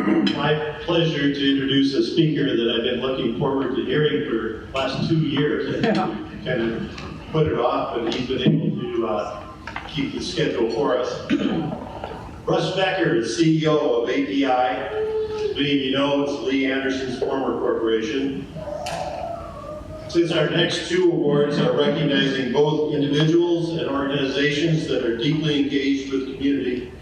My pleasure to introduce a speaker that I've been looking forward to hearing for the last 2 years. Kind of put it off, but he's been able to keep the schedule for us. Russ Becker is CEO of API. As many of you know, it's Lee Anderson's former corporation. Since our next 2 awards are recognizing both individuals and organizations that are deeply engaged with the community,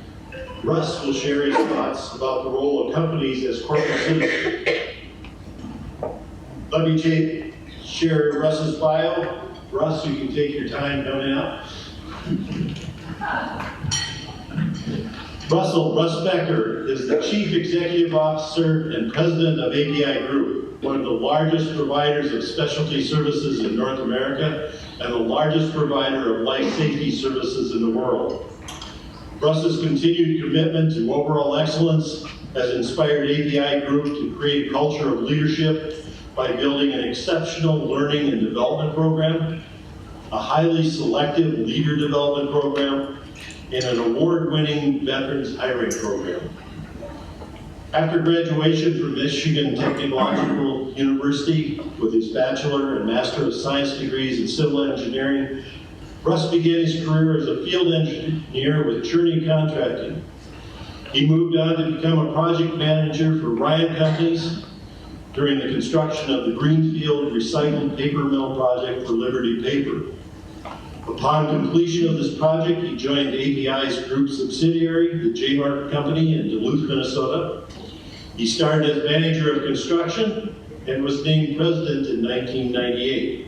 Russ will share his thoughts about the role of companies as corporate citizens. Let me share Russ's bio. Russ, you can take your time coming up. Russ Becker is the Chief Executive Officer and President of API Group, one of the largest providers of specialty services in North America and the largest provider of life safety services in the world. Russ's continued commitment to overall excellence has inspired API Group to create a culture of leadership by building an exceptional learning and development program, a highly selective leader development program, and an award-winning veterans hiring program. After graduation from Michigan Technological University with his Bachelor and Master of Science degrees in civil engineering, Russ began his career as a field engineer with Cherney Contracting. He moved on to become a project manager for Ryan Companies during the construction of the Greenfield Recycled Paper Mill project for Liberty Paper. Upon completion of this project, he joined API's group subsidiary, the J-Mark Company in Duluth, Minnesota. He started as manager of construction and was named president in 1998.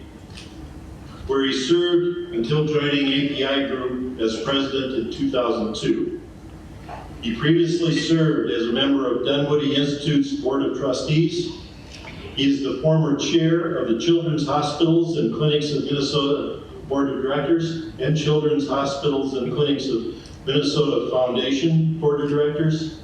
Where he served until joining API Group as president in 2002. He previously served as a member of Dunwoody Institute's Board of Trustees. He is the former chair of the Children's Hospitals and Clinics of Minnesota Board of Directors and Children's Hospitals and Clinics of Minnesota Foundation Board of Directors.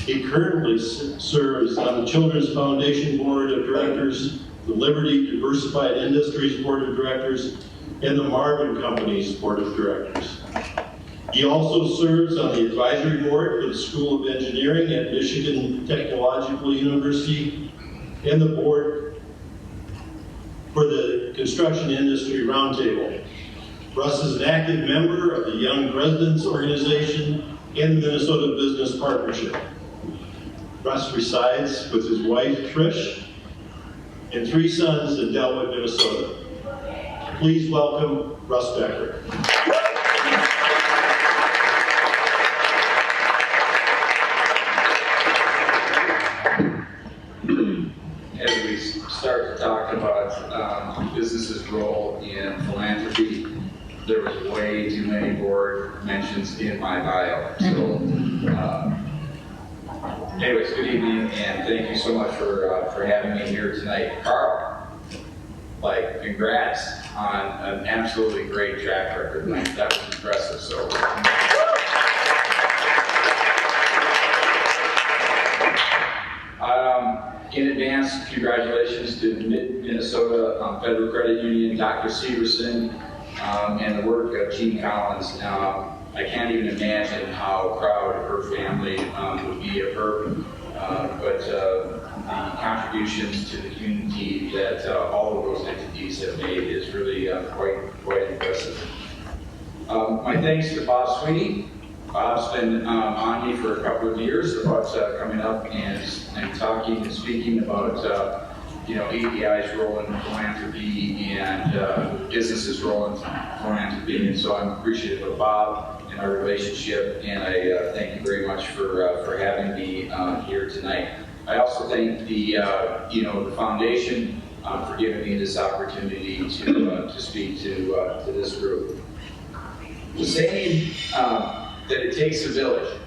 He currently serves on the Children's Foundation Board of Directors, the Liberty Diversified Industries Board of Directors, and the Marvin Company's Board of Directors. He also serves on the advisory board for the School of Engineering at Michigan Technological University and the board for the Construction Industry Roundtable. Russ is an active member of the Young Presidents Organization and the Minnesota Business Partnership. Russ resides with his wife, Trish, and 3 sons in Delwood, Minnesota. Please welcome Russ Becker. As we start to talk about business's role in philanthropy, there was way too many board mentions in my bio. So, anyways, good evening, and thank you so much for having me here tonight. Carl, congrats on an absolutely great track record. That was impressive. So, in advance, congratulations to Mid-Minnesota Federal Credit Union, Dr. Severson, and the work of Jean Collins. I can't even imagine how proud her family would be of her, but the contributions to the community that all of those entities have made is really quite impressive. My thanks to Bob Sweeney. Bob's been on me for a couple of years about coming up and talking and speaking about API's role in philanthropy and business's role in philanthropy, and so I'm appreciative of Bob and our relationship, and I thank you very much for having me here tonight. I also thank the the foundation for giving me this opportunity to speak to this group. The saying that it takes a village,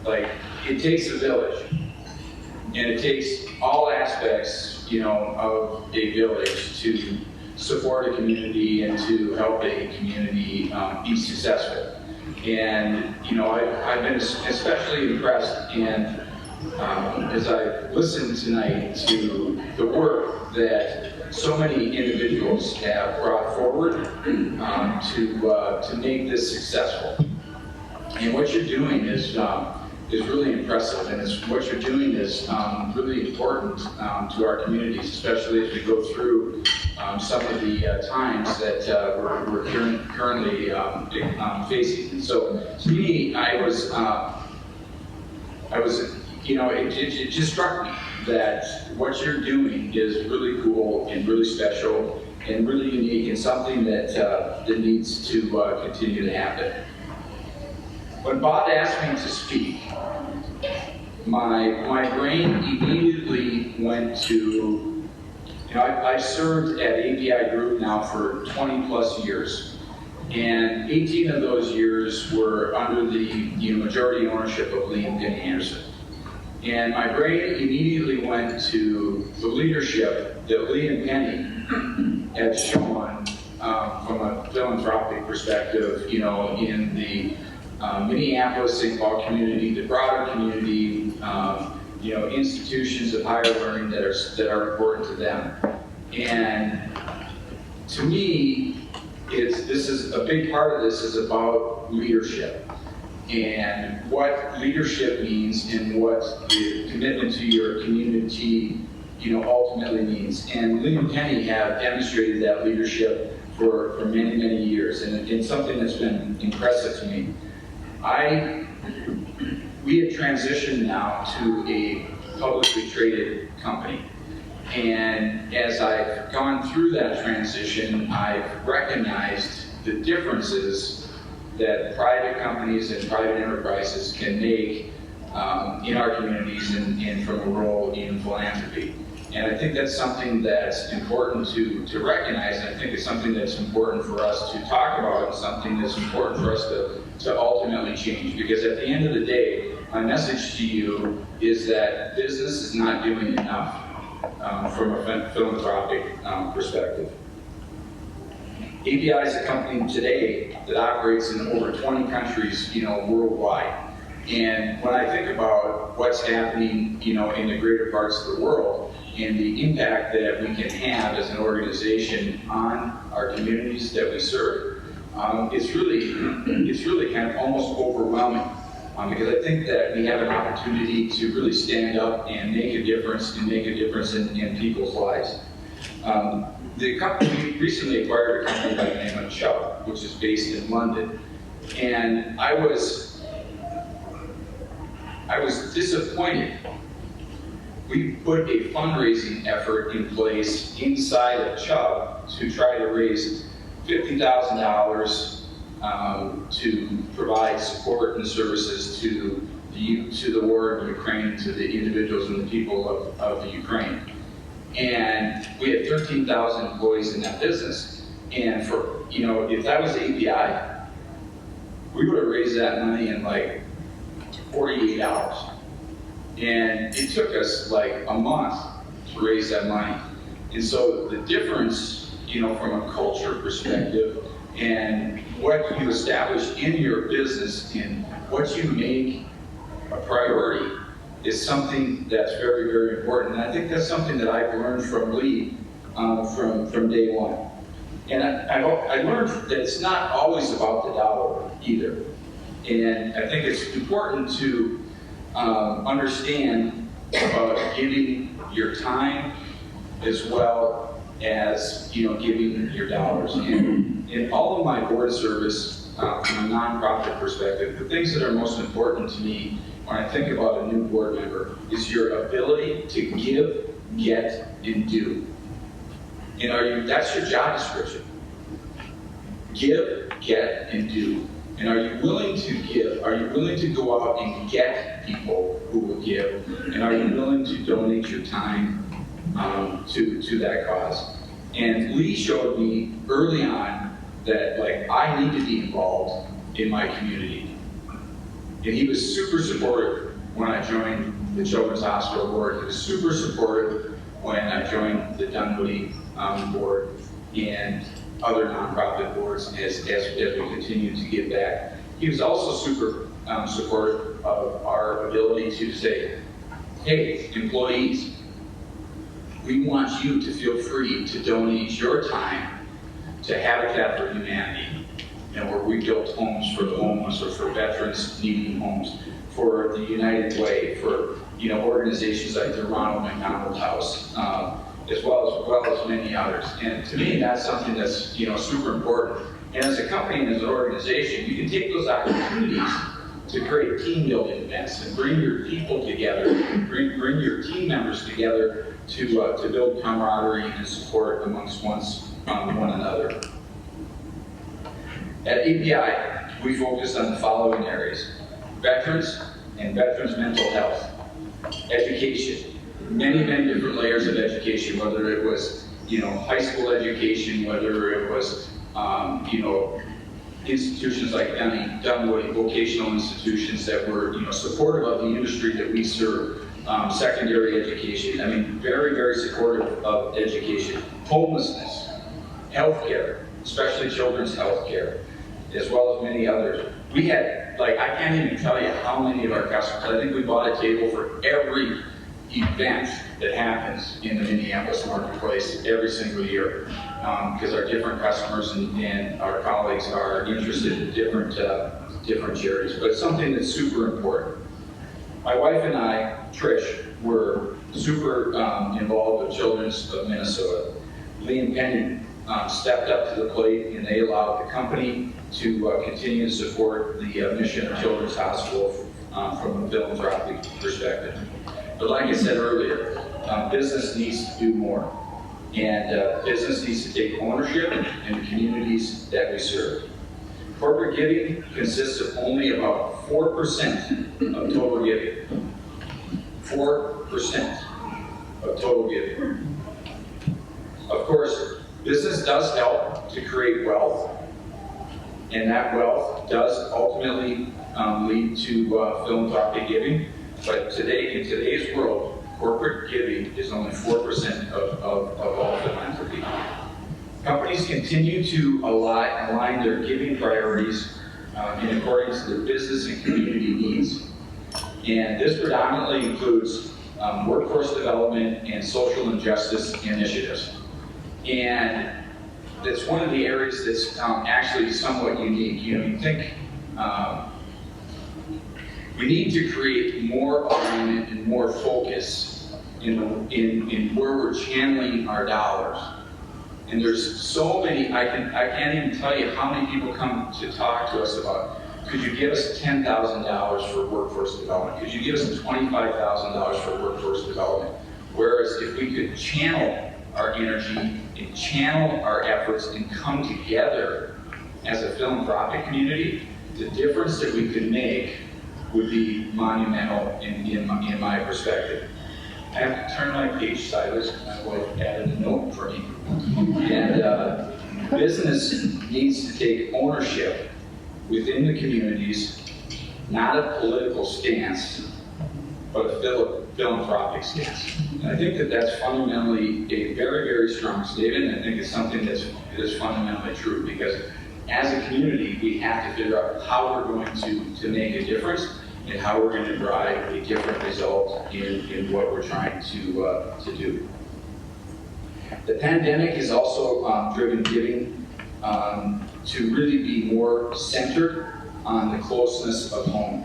it takes a village, and it takes all aspects of a village to support a community and to help a community be successful. And I've been especially impressed and as I listened tonight to the work that so many individuals have brought forward to make this successful. And what you're doing is is really impressive, and what you're doing is really important to our communities, especially as we go through some of the times that we're currently facing. And so, to me, I was, you know, it just struck me that what you're doing is really cool and really special and really unique, and something that needs to continue to happen. When Bob asked me to speak, my brain immediately went to, you know, I've served at ABI Group now for 20 plus years, and 18 of those years were under the majority ownership of Lee and Penny Anderson. And my brain immediately went to the leadership that Lee and Penny have shown from a philanthropic perspective, you know, in the Minneapolis-St. Paul community, the broader community, you know, institutions of higher learning that are important to them. And to me, this is a big part of this is about leadership and what leadership means and what the commitment to your community, you know, ultimately means. And Lee and Penny have demonstrated that leadership for many, many years, and it's something that's been impressive to me. We have transitioned now to a publicly traded company. And as I've gone through that transition, I've recognized the differences that private companies and private enterprises can make in our communities and from a role in philanthropy. And I think that's something that's important to recognize, and I think it's something that's important for us to talk about, and something that's important for us to ultimately change. Because at the end of the day, my message to you is that business is not doing enough from a philanthropic perspective. ABI is a company today that operates in over 20 countries, you know, worldwide. And when I think about what's happening, you know, in the greater parts of the world and the impact that we can have as an organization on our communities that we serve, it's really kind of almost overwhelming. Because I think that we have an opportunity to really stand up and make a difference in people's lives. The company, we recently acquired a company by the name of Chubb, which is based in London. And I was disappointed. We put a fundraising effort in place inside of Chubb to try to raise $50,000 to provide support and services to the war in Ukraine, to the individuals and the people of the Ukraine. And we had 13,000 employees in that business. And for, you know, if that was ABI, we would have raised that money in like 48 hours. And it took us like a month to raise that money. And so the difference, you know, from a culture perspective and what you establish in your business and what you make a priority is something that's very, very important. And I think that's something that I've learned from Lee from day one. And I learned that it's not always about the dollar either. And I think it's important to understand about giving your time as well as, you know, giving your dollars. And in all of my board service, from a nonprofit perspective, the things that are most important to me when I think about a new board member is your ability to give, get, and do. And that's your job description. Give, get, and do. And are you willing to give? Are you willing to go out and get people who will give? And are you willing to donate your time to that cause? And Lee showed me early on that, like, I need to be involved in my community. And he was super supportive when I joined the Children's Hospital Board. He was super supportive when I joined the Dunwoody Board and other nonprofit boards as we continue to give back. He was also super supportive of our ability to say, hey, employees, we want you to feel free to donate your time to Habitat for Humanity, you know, where we built homes for the homeless or for veterans needing homes. for the United Way, for organizations like the Ronald McDonald House, as well as many others. And to me, that's something that's super important. And as a company and as an organization, you can take those opportunities to create team building events and bring your people together, bring your team members together to build camaraderie and support amongst one another. At API, we focus on the following areas: veterans and veterans' mental health, education, many different layers of education, whether it was high school education, whether it was institutions like Dunwoody, vocational institutions that were supportive of the industry that we serve, secondary education. I mean, very supportive of education. Homelessness, healthcare, especially children's healthcare, as well as many others. We had, I can't even tell you how many of our customers. I think we bought a table for every event that happens in the Minneapolis marketplace every single year, because our different customers and our colleagues are interested in different charities. But it's something that's super important. My wife and I, Trish, were super involved with Children's of Minnesota. Lee and Penny stepped up to the plate, and they allowed the company to continue to support the mission of Children's Hospital from a philanthropic perspective. But like I said earlier, business needs to do more. And business needs to take ownership in the communities that we serve. Corporate giving consists of only about 4% of total giving. 4% of total giving. Of course, business does help to create wealth, and that wealth does ultimately lead to philanthropic giving. But today, in today's world, corporate giving is only 4% of all philanthropy. Companies continue to align their giving priorities in accordance to their business and community needs. And this predominantly includes workforce development and social injustice initiatives. And it's one of the areas that's actually somewhat unique. You think we need to create more alignment and more focus in where we're channeling our dollars. And there's so many, I can't even tell you how many people come to talk to us about, could you give us $10,000 for workforce development? Could you give us $25,000 for workforce development? Whereas if we could channel our energy and channel our efforts and come together as a philanthropic community, the difference that we could make would be monumental in my perspective. I have to turn my page sideways because my wife added a note for me. And business needs to take ownership within the communities, not a political stance, but a philanthropic stance. And I think that that's fundamentally a very strong statement, and I think it's something that is fundamentally true, because as a community, we have to figure out how we're going to make a difference and how we're going to drive a different result in what we're trying to do. The pandemic has also driven giving to really be more centered on the closeness of home,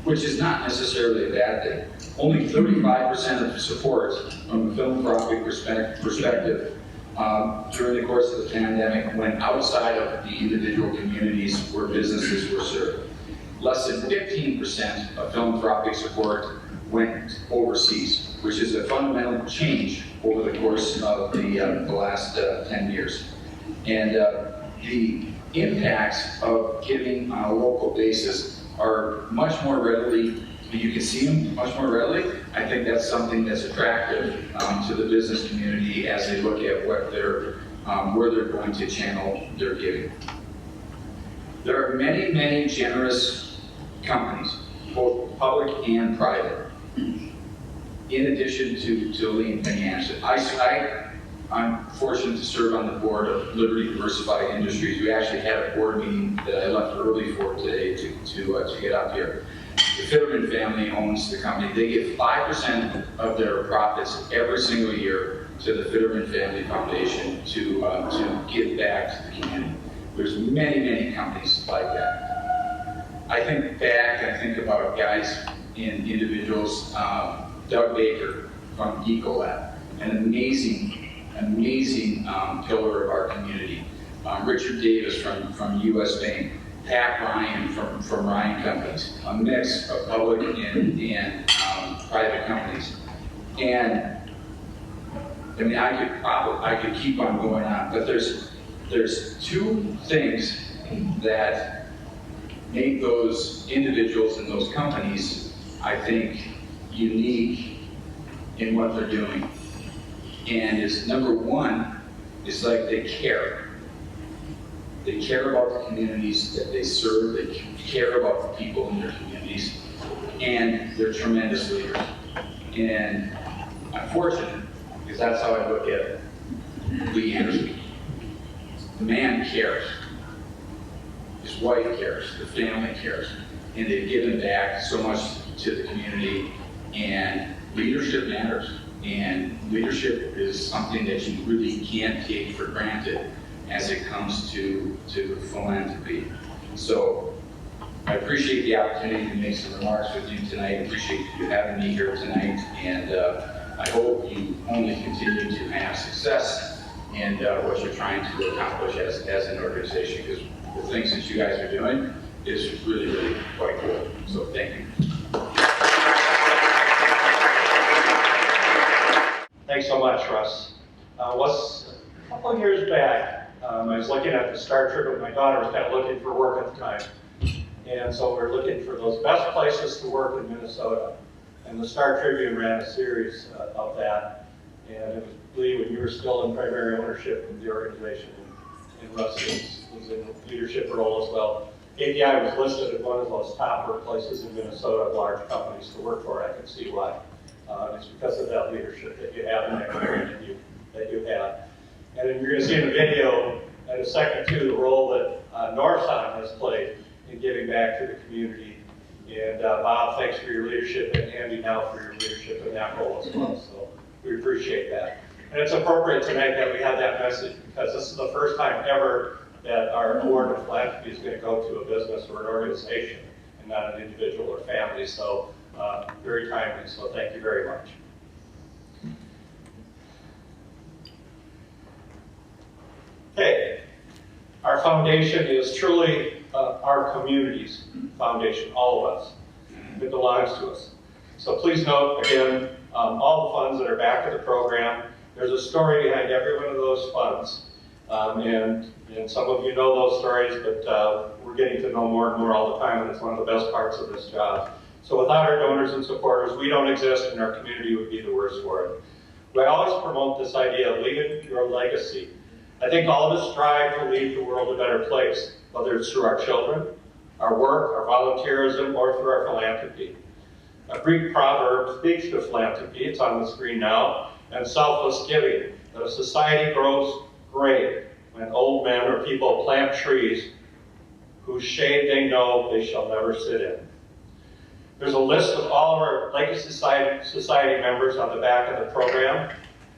which is not necessarily a bad thing. Only 35% of support from a philanthropic perspective during the course of the pandemic went outside of the individual communities where businesses were served. Less than 15% of philanthropic support went overseas, which is a fundamental change over the course of the last 10 years. And the impacts of giving on a local basis are much more readily, you can see them much more readily. I think that's something that's attractive to the business community as they look at what where they're going to channel their giving. There are many generous companies, both public and private, in addition to Lee and Penny Anderson. I'm fortunate to serve on the board of Liberty Diversified Industries. We actually had a board meeting that I left early for today to get up here. The Fitterman family owns the company. They give 5% of their profits every single year to the Fitterman Family Foundation to give back to the community. There's many companies like that. I think back, I think about guys and individuals, Doug Baker from Ecolab, an amazing pillar of our community. Richard Davis from US Bank, Pat Ryan from Ryan Companies, a mix of public and private companies. And I mean, I could keep on going on, but there's two things that make those individuals and those companies, I think, unique in what they're doing. And is number one, is like they care. They care about the communities that they serve, they care about the people in their communities, and they're tremendous leaders. And I'm fortunate, because that's how I look at Lee Anderson. The man cares. His wife cares, the family cares, and they've given back so much to the community, and leadership matters. And leadership is something that you really can't take for granted as it comes to philanthropy. So I appreciate the opportunity to make some remarks with you tonight. I appreciate you having me here tonight, and I hope you only continue to have success in what you're trying to accomplish as an organization, because the things that you guys are doing is really quite cool. So thank you. Thanks so much, Russ. Was a couple of years back, I was looking at the Star Tribune. My daughter was kind of looking for work at the time. And so we were looking for those best places to work in Minnesota. And the Star Tribune ran a series of that. And it was, Lee, when you were still in primary ownership of the organization, and Russ was in a leadership role as well. API was listed as one of those top workplaces in Minnesota, large companies to work for. I can see why. It's because of that leadership that you have and that community that you have. And then you're going to see in the video in a second too the role that Norson has played in giving back to the community. And Bob, thanks for your leadership, and Andy now for your leadership in that role as well. So we appreciate that. And it's appropriate tonight that we have that message, because this is the first time ever that our award of philanthropy is going to go to a business or an organization and not an individual or family. So very timely, so thank you very much. Okay, our foundation is truly our community's foundation, all of us. It belongs to us. So please note, again, all the funds that are back of the program, there's a story behind every one of those funds. And some of you know those stories, but we're getting to know more and more all the time, and it's one of the best parts of this job. So without our donors and supporters, we don't exist, and our community would be the worse for it. We always promote this idea of leaving your legacy. I think all of us strive to leave the world a better place, whether it's through our children, our work, our volunteerism, or through our philanthropy. A Greek proverb speaks to philanthropy, it's on the screen now, and selfless giving, that a society grows great when old men or people plant trees whose shade they know they shall never sit in. There's a list of all of our Legacy Society members on the back of the program.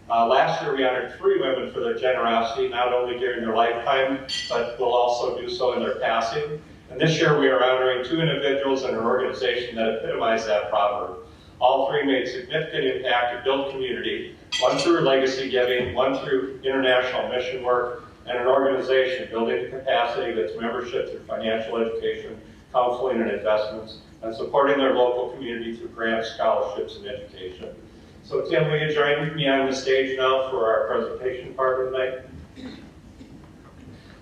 Last year we honored 3 women for their generosity, not only during their lifetime, but will also do so in their passing. And this year we are honoring 2 individuals in our organization that epitomize that proverb. All 3 made significant impact to build community, one through legacy giving, one through international mission work, and an organization building the capacity of its membership through financial education, counseling, and investments, and supporting their local community through grants, scholarships, and education. So Tim, will you join me on the stage now for our presentation part of the night?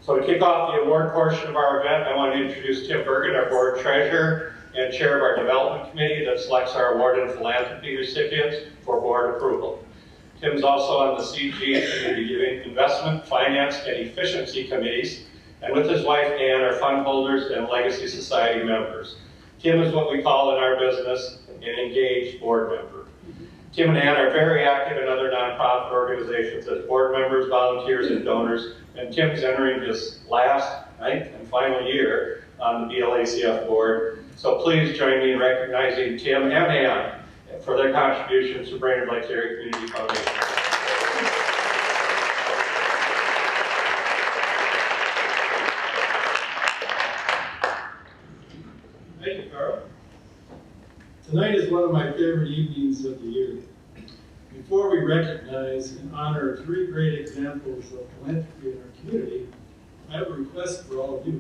So to kick off the award portion of our event, I want to introduce Tim Bergen, our board treasurer and chair of our development committee that selects our award and philanthropy recipients for board approval. Tim's also on the CG, Community Giving, Investment, Finance, and Efficiency committees, and with his wife Ann are fund holders and Legacy Society members. Tim is what we call in our business an engaged board member. Tim and Ann are very active in other nonprofit organizations as board members, volunteers, and donors, and Tim's entering his last, 9th, and final year on the BLACF board. So please join me in recognizing Tim and Ann for their contributions to Brainerd Lakes Area Community Foundation. Tonight is one of my favorite evenings of the year. Before we recognize and honor 3 great examples of philanthropy in our community, I have a request for all of you.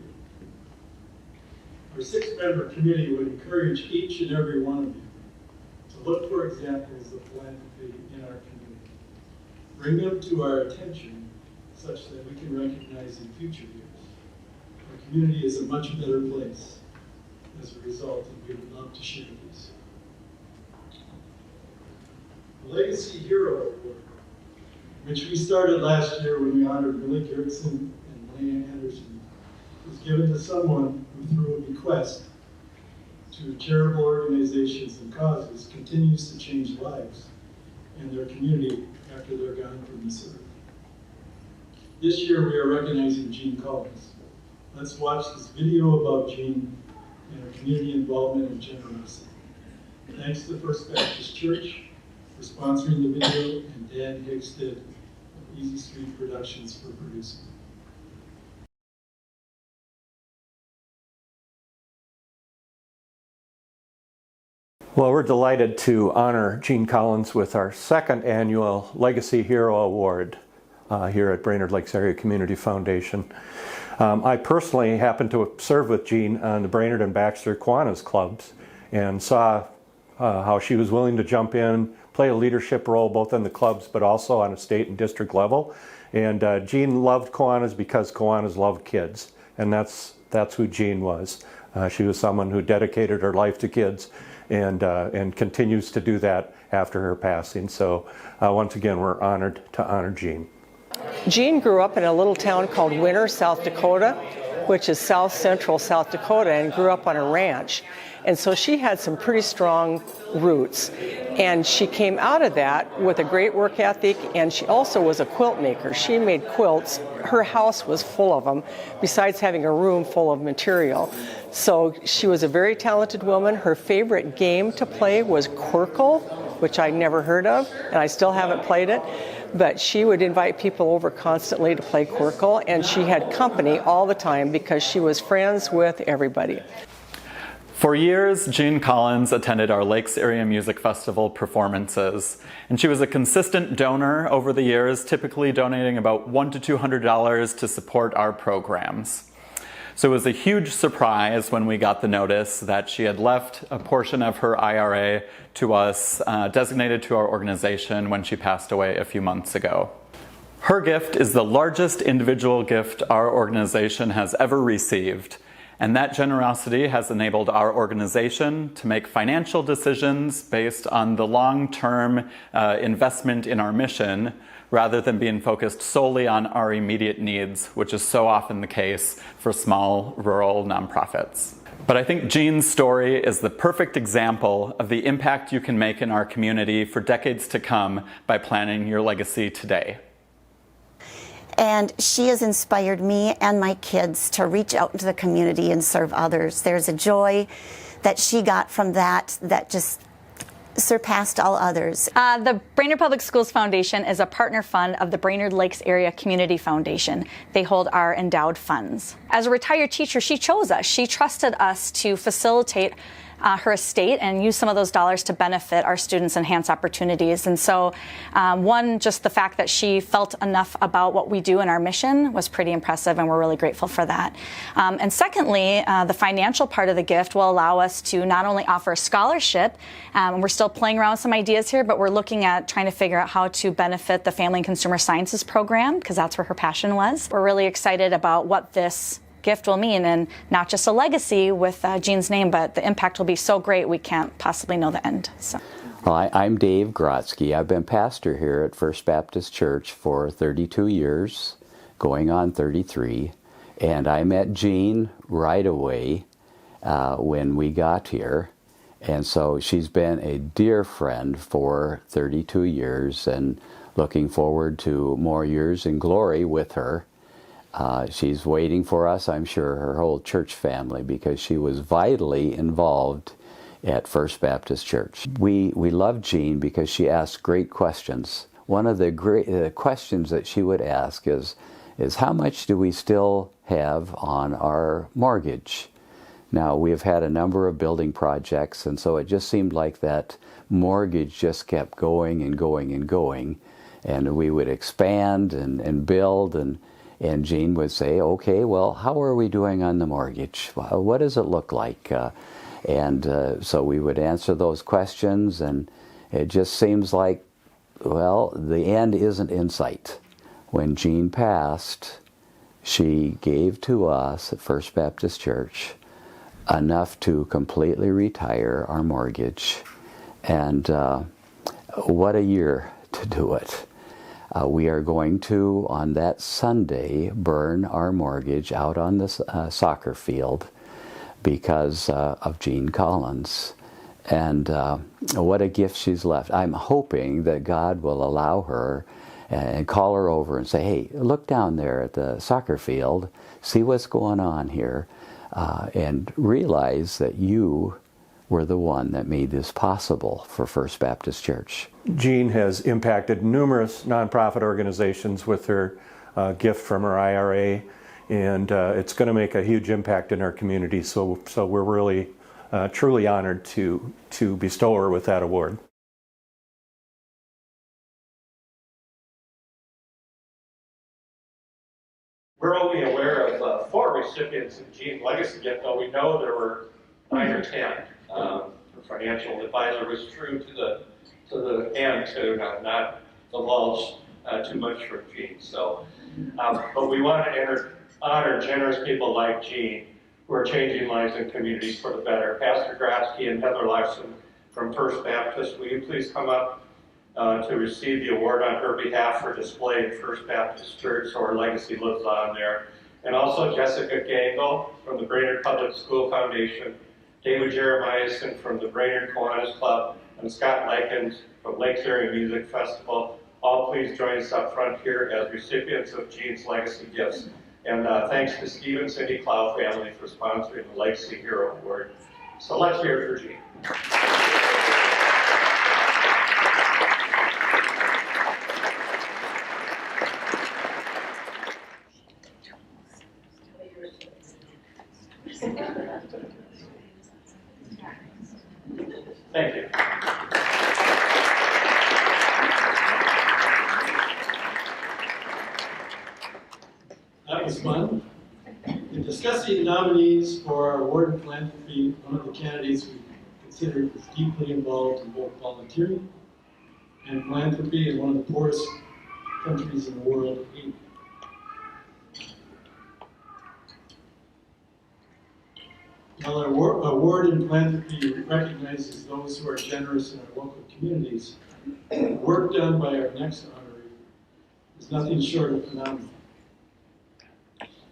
Our 6-member committee would encourage each and every one of you to look for examples of philanthropy in our community. Bring them to our attention such that we can recognize in future years. Our community is a much better place as a result, and we would love to share these. The Legacy Hero Award, which we started last year when we honored Billy Gertson and Leanne Anderson, was given to someone who, through a bequest to charitable organizations and causes, continues to change lives and their community after they're gone from this earth. This year we are recognizing Gene Collins. Let's watch this video about Gene and her community involvement and generosity. Thanks to First Baptist Church for sponsoring the video, and Dan Higsted of Easy Street Productions for producing. Well, we're delighted to honor Gene Collins with our 2nd annual Legacy Hero Award here at Brainerd Lakes Area Community Foundation. I personally happened to serve with Gene on the Brainerd and Baxter Kiwanis clubs and saw how she was willing to jump in, play a leadership role both in the clubs but also on a state and district level. And Gene loved Kiwanis because Kiwanis loved kids, and that's who Gene was. She was someone who dedicated her life to kids and continues to do that after her passing. So once again, we're honored to honor Gene. Gene grew up in a little town called Winter, South Dakota, which is south central South Dakota, and grew up on a ranch. And so she had some pretty strong roots. And she came out of that with a great work ethic, and she also was a quilt maker. She made quilts. Her house was full of them, besides having a room full of material. So she was a very talented woman. Her favorite game to play was Quirkle, which I'd never heard of, and I still haven't played it. But she would invite people over constantly to play Quirkle, and she had company all the time because she was friends with everybody. For years, Gene Collins attended our Lakes Area Music Festival performances, and she was a consistent donor over the years, typically donating about $100 to $200 to support our programs. So it was a huge surprise when we got the notice that she had left a portion of her IRA to us, designated to our organization when she passed away a few months ago. Her gift is the largest individual gift our organization has ever received, and that generosity has enabled our organization to make financial decisions based on the long-term investment in our mission, rather than being focused solely on our immediate needs, which is so often the case for small rural nonprofits. But I think Gene's story is the perfect example of the impact you can make in our community for decades to come by planning your legacy today. And she has inspired me and my kids to reach out into the community and serve others. There's a joy that she got from that just surpassed all others. The Brainerd Public Schools Foundation is a partner fund of the Brainerd Lakes Area Community Foundation. They hold our endowed funds. As a retired teacher, she chose us. She trusted us to facilitate her estate and use some of those dollars to benefit our students, enhance opportunities. And so one, just the fact that she felt enough about what we do in our mission was pretty impressive, and we're really grateful for that. And secondly, the financial part of the gift will allow us to not only offer a scholarship, and we're still playing around with some ideas here, but we're looking at trying to figure out how to benefit the Family and Consumer Sciences program, because that's where her passion was. We're really excited about what this gift will mean, and not just a legacy with Gene's name, but the impact will be so great we can't possibly know the end. So. Well, I'm Dave Grotsky. I've been pastor here at First Baptist Church for 32 years, going on 33, and I met Gene right away when we got here, and so she's been a dear friend for 32 years, and looking forward to more years in glory with her. She's waiting for us, I'm sure, her whole church family, because she was vitally involved at First Baptist Church. We love Jean because she asks great questions. One of the great questions that she would ask is how much do we still have on our mortgage? Now, we've had a number of building projects, and so it just seemed like that mortgage just kept going and going and going. And we would expand and build, and Jean would say, okay, well, how are we doing on the mortgage? What does it look like? So we would answer those questions, and it just seems like, well, the end isn't in sight. When Jean passed, she gave to us at First Baptist Church enough to completely retire our mortgage. And what a year to do it. We are going to, on that Sunday, burn our mortgage out on the soccer field because of Jean Collins. And what a gift she's left. I'm hoping that God will allow her and call her over and say, hey, look down there at the soccer field, see what's going on here, and realize that you were the one that made this possible for First Baptist Church. Jean has impacted numerous nonprofit organizations with her gift from her IRA, and it's going to make a huge impact in our community, so we're really truly honored to bestow her with that award. We're only aware of 4 recipients of Jean's legacy gift, though we know there were 9 or 10. Her financial advisor was true to the end to not divulge too much from Jean. So, but we want to honor generous people like Jean who are changing lives and communities for the better. Pastor Grotsky and Heather Larson from First Baptist, will you please come up to receive the award on her behalf for display at First Baptist Church, so her legacy lives on there. And also Jessica Gangle from the Brainerd Public School Foundation, David Jeremiahson from the Brainerd Kiwanis Club, and Scott Likens from Lakes Area Music Festival. All please join us up front here as recipients of Jean's legacy gifts. And thanks to Steve and Cindy Clow family for sponsoring the Legacy Hero Award. So let's hear it for Jean. Thank you. That was fun. In discussing nominees for our award in philanthropy, one of the candidates we considered was deeply involved in both volunteering and philanthropy in one of the poorest countries in the world, Haiti. While our award in philanthropy recognizes those who are generous in our local communities, the work done by our next honoree is nothing short of phenomenal.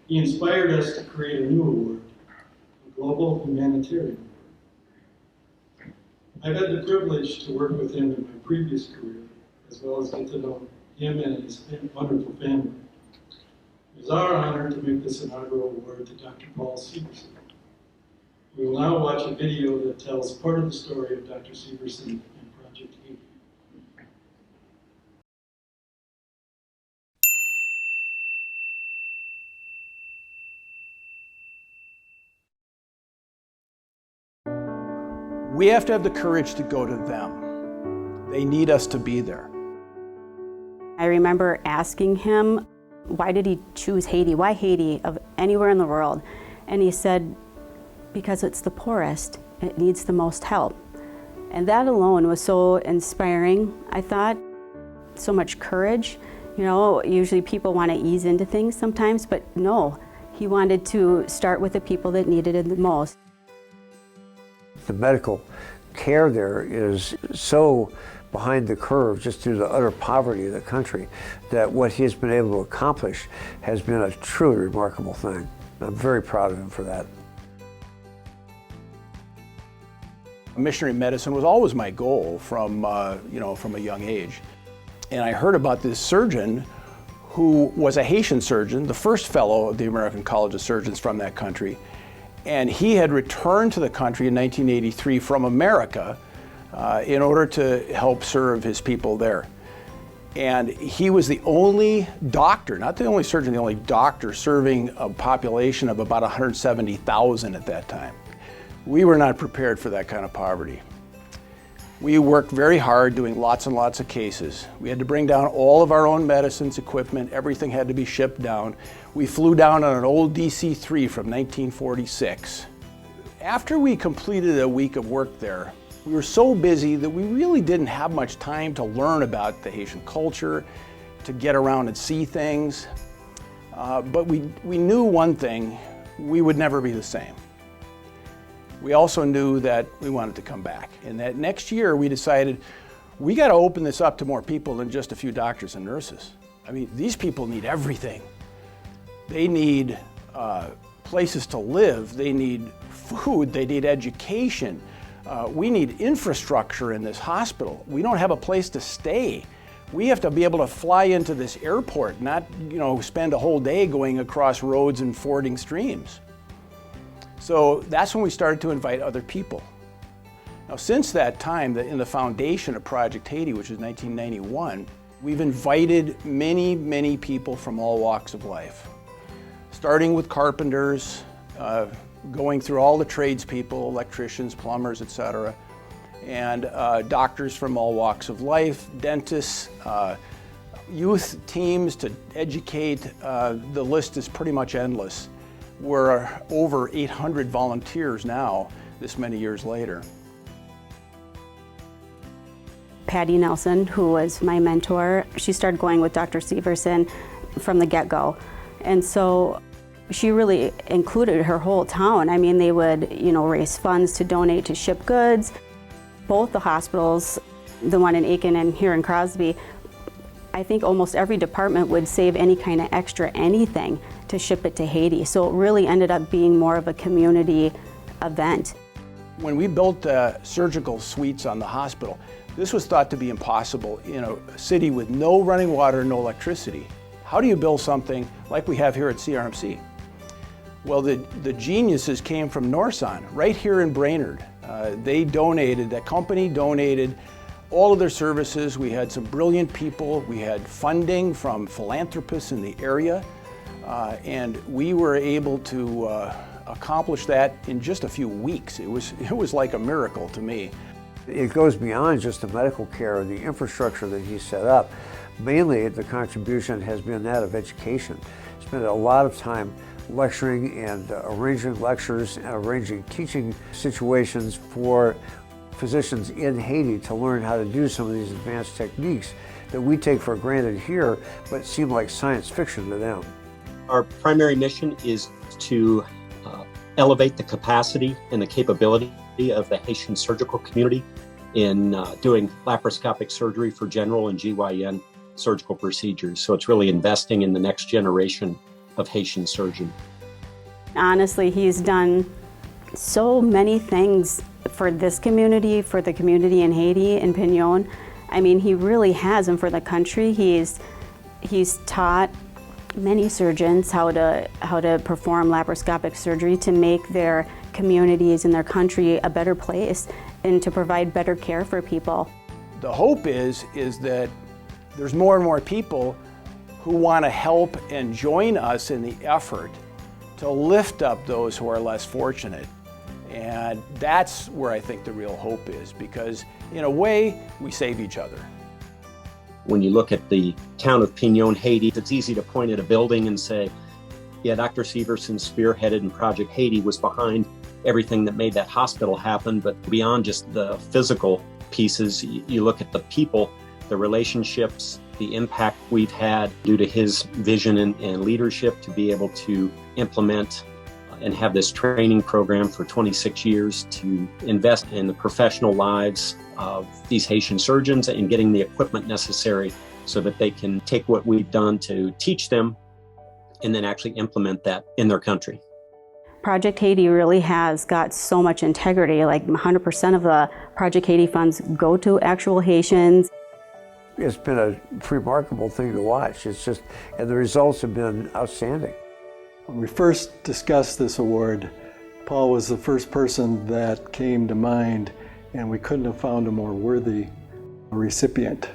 He inspired us to create a new award, a Global Humanitarian Award. I've had the privilege to work with him in my previous career, as well as get to know him and his wonderful family. It is our honor to make this inaugural award to Dr. Paul Severson. We will now watch a video that tells part of the story of Dr. Severson and Project Haiti. We have to have the courage to go to them. They need us to be there. I remember asking him, why did he choose Haiti? Why Haiti of anywhere in the world? And he said, because it's the poorest, it needs the most help. And that alone was so inspiring, I thought. So much courage. You know, usually people want to ease into things sometimes, but no, he wanted to start with the people that needed it the most. The medical care there is so behind the curve just due to the utter poverty of the country that what he's been able to accomplish has been a truly remarkable thing. I'm very proud of him for that. Missionary medicine was always my goal from a young age. And I heard about this surgeon who was a Haitian surgeon, the first fellow of the American College of Surgeons from that country. And he had returned to the country in 1983 from America in order to help serve his people there. And he was the only doctor, not the only surgeon, the only doctor serving a population of about 170,000 at that time. We were not prepared for that kind of poverty. We worked very hard doing lots and lots of cases. We had to bring down all of our own medicines, equipment, everything had to be shipped down. We flew down on an old DC-3 from 1946. After we completed a week of work there, we were so busy that we really didn't have much time to learn about the Haitian culture, to get around and see things. But we knew one thing, we would never be the same. We also knew that we wanted to come back. And that next year we decided we got to open this up to more people than just a few doctors and nurses. I mean, these people need everything. They need places to live, they need food, they need education. We need infrastructure in this hospital. We don't have a place to stay. We have to be able to fly into this airport, not spend a whole day going across roads and fording streams. So that's when we started to invite other people. Now, since that time, in the foundation of Project Haiti, which is 1991, we've invited many, many people from all walks of life, starting with carpenters, going through all the tradespeople, electricians, plumbers, etc., and doctors from all walks of life, dentists, youth teams to educate. The list is pretty much endless. We're over 800 volunteers now, this many years later. Patty Nelson, who was my mentor, she started going with Dr. Severson from the get-go. And so she really included her whole town. I mean, they would, raise funds to donate to ship goods. Both the hospitals, the one in Aiken and here in Crosby, I think almost every department would save any kind of extra anything to ship it to Haiti. So it really ended up being more of a community event. When we built surgical suites on the hospital, this was thought to be impossible in a city with no running water, no electricity. How do you build something like we have here at CRMC? Well, the geniuses came from Norson, right here in Brainerd. That company donated all of their services. We had some brilliant people. We had funding from philanthropists in the area. And we were able to accomplish that in just a few weeks. It was like a miracle to me. It goes beyond just the medical care and the infrastructure that he set up. Mainly the contribution has been that of education. Spent a lot of time lecturing and arranging lectures and arranging teaching situations for physicians in Haiti to learn how to do some of these advanced techniques that we take for granted here, but seem like science fiction to them. Our primary mission is to elevate the capacity and the capability of the Haitian surgical community in doing laparoscopic surgery for general and GYN surgical procedures. So it's really investing in the next generation of Haitian surgeon. Honestly, he's done so many things for this community, for the community in Haiti and Pignon. I mean, he really has, and for the country, he's taught many surgeons how to perform laparoscopic surgery to make their communities and their country a better place and to provide better care for people. The hope is that there's more and more people who want to help and join us in the effort to lift up those who are less fortunate. And that's where I think the real hope is, because in a way, we save each other. When you look at the town of Pignon, Haiti, it's easy to point at a building and say, yeah, Dr. Severson spearheaded and Project Haiti was behind everything that made that hospital happen. But beyond just the physical pieces, you look at the people, the relationships, the impact we've had due to his vision and leadership to be able to implement and have this training program for 26 years to invest in the professional lives of these Haitian surgeons and getting the equipment necessary so that they can take what we've done to teach them and then actually implement that in their country. Project Haiti really has got so much integrity, like 100% of the Project Haiti funds go to actual Haitians. It's been a remarkable thing to watch. And the results have been outstanding. When we first discussed this award, Paul was the first person that came to mind, and we couldn't have found a more worthy recipient.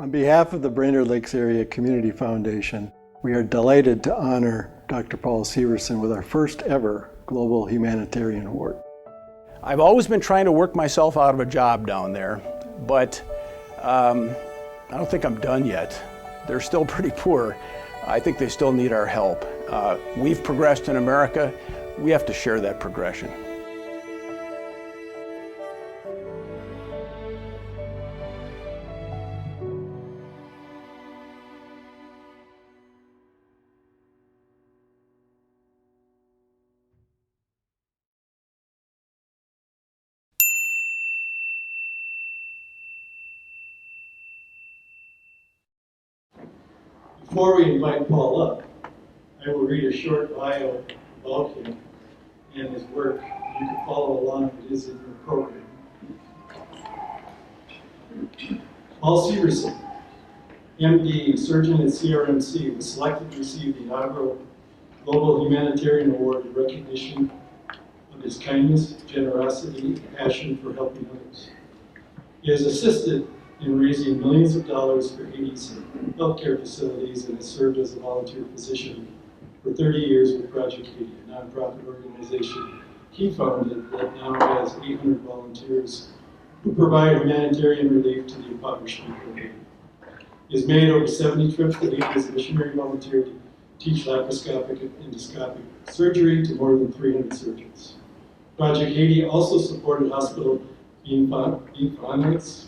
On behalf of the Brainerd Lakes Area Community Foundation, we are delighted to honor Dr. Paul Severson with our first ever Global Humanitarian Award. I've always been trying to work myself out of a job down there, but I don't think I'm done yet. They're still pretty poor. I think they still need our help. We've progressed in America. We have to share that progression. Before we invite Paul up, I will read a short bio about him and his work. You can follow along, it is in your program. Paul Severson, MD, surgeon at CRMC, was selected to receive the inaugural Global Humanitarian Award in recognition of his kindness, generosity, and passion for helping others. He has assisted in raising millions of dollars for Haiti's healthcare facilities and has served as a volunteer physician for 30 years with Project Haiti, a nonprofit organization he founded that now has 800 volunteers who provide humanitarian relief to the impoverished people of Haiti. He has made over 70 trips to Haiti as a missionary volunteer to teach laparoscopic and endoscopic surgery to more than 300 surgeons. Project Haiti also supported hospital finance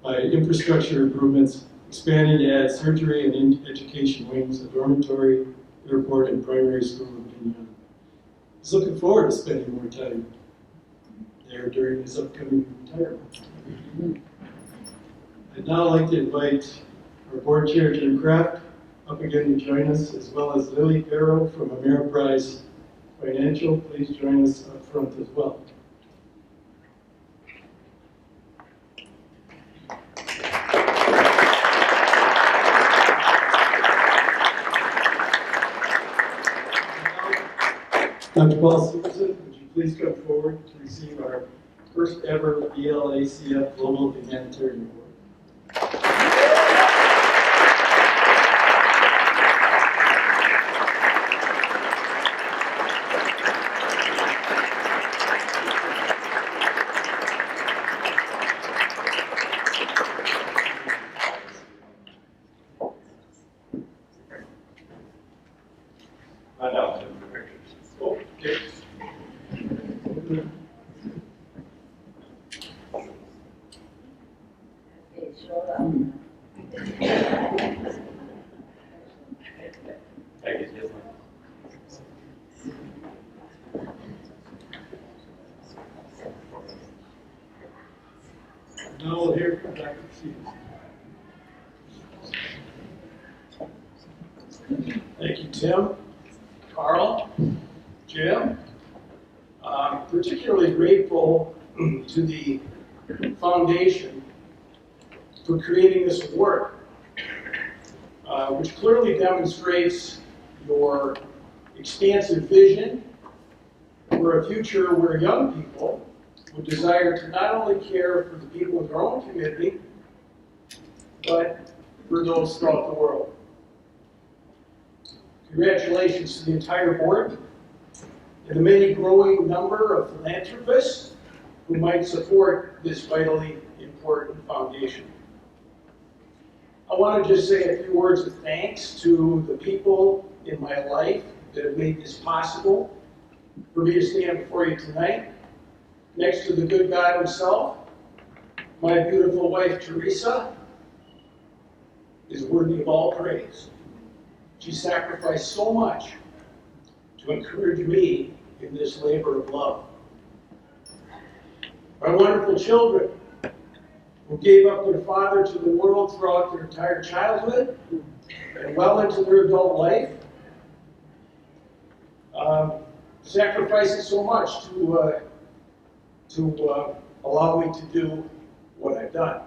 by infrastructure improvements, expanding to add surgery and education wings, a dormitory, airport, and primary school in Pinyon. He's looking forward to spending more time there during his upcoming retirement. I'd now like to invite our board chair, Jim Kraft, up again to join us, as well as Lily Farrow from Ameriprise Financial. Please join us up front as well. Dr. Paul Severson, would you please come forward to receive our first ever BLACF Global Humanitarian Award. Now we'll hear from Dr. Severson. Thank you, Tim, Carl, Jim. I'm particularly grateful to the foundation for creating this award, which clearly demonstrates your expansive vision for a future where young people would desire to not only care for the people in their own community, but for those throughout the world. Congratulations to the entire board and the many growing number of philanthropists who might support this vitally important foundation. I want to just say a few words of thanks to the people in my life that have made this possible for me to stand before you tonight. Next to the good God himself, my beautiful wife Teresa is worthy of all praise. She sacrificed so much to encourage me in this labor of love. My wonderful children, who gave up their father to the world throughout their entire childhood and well into their adult life, sacrificing so much to allow me to do what I've done.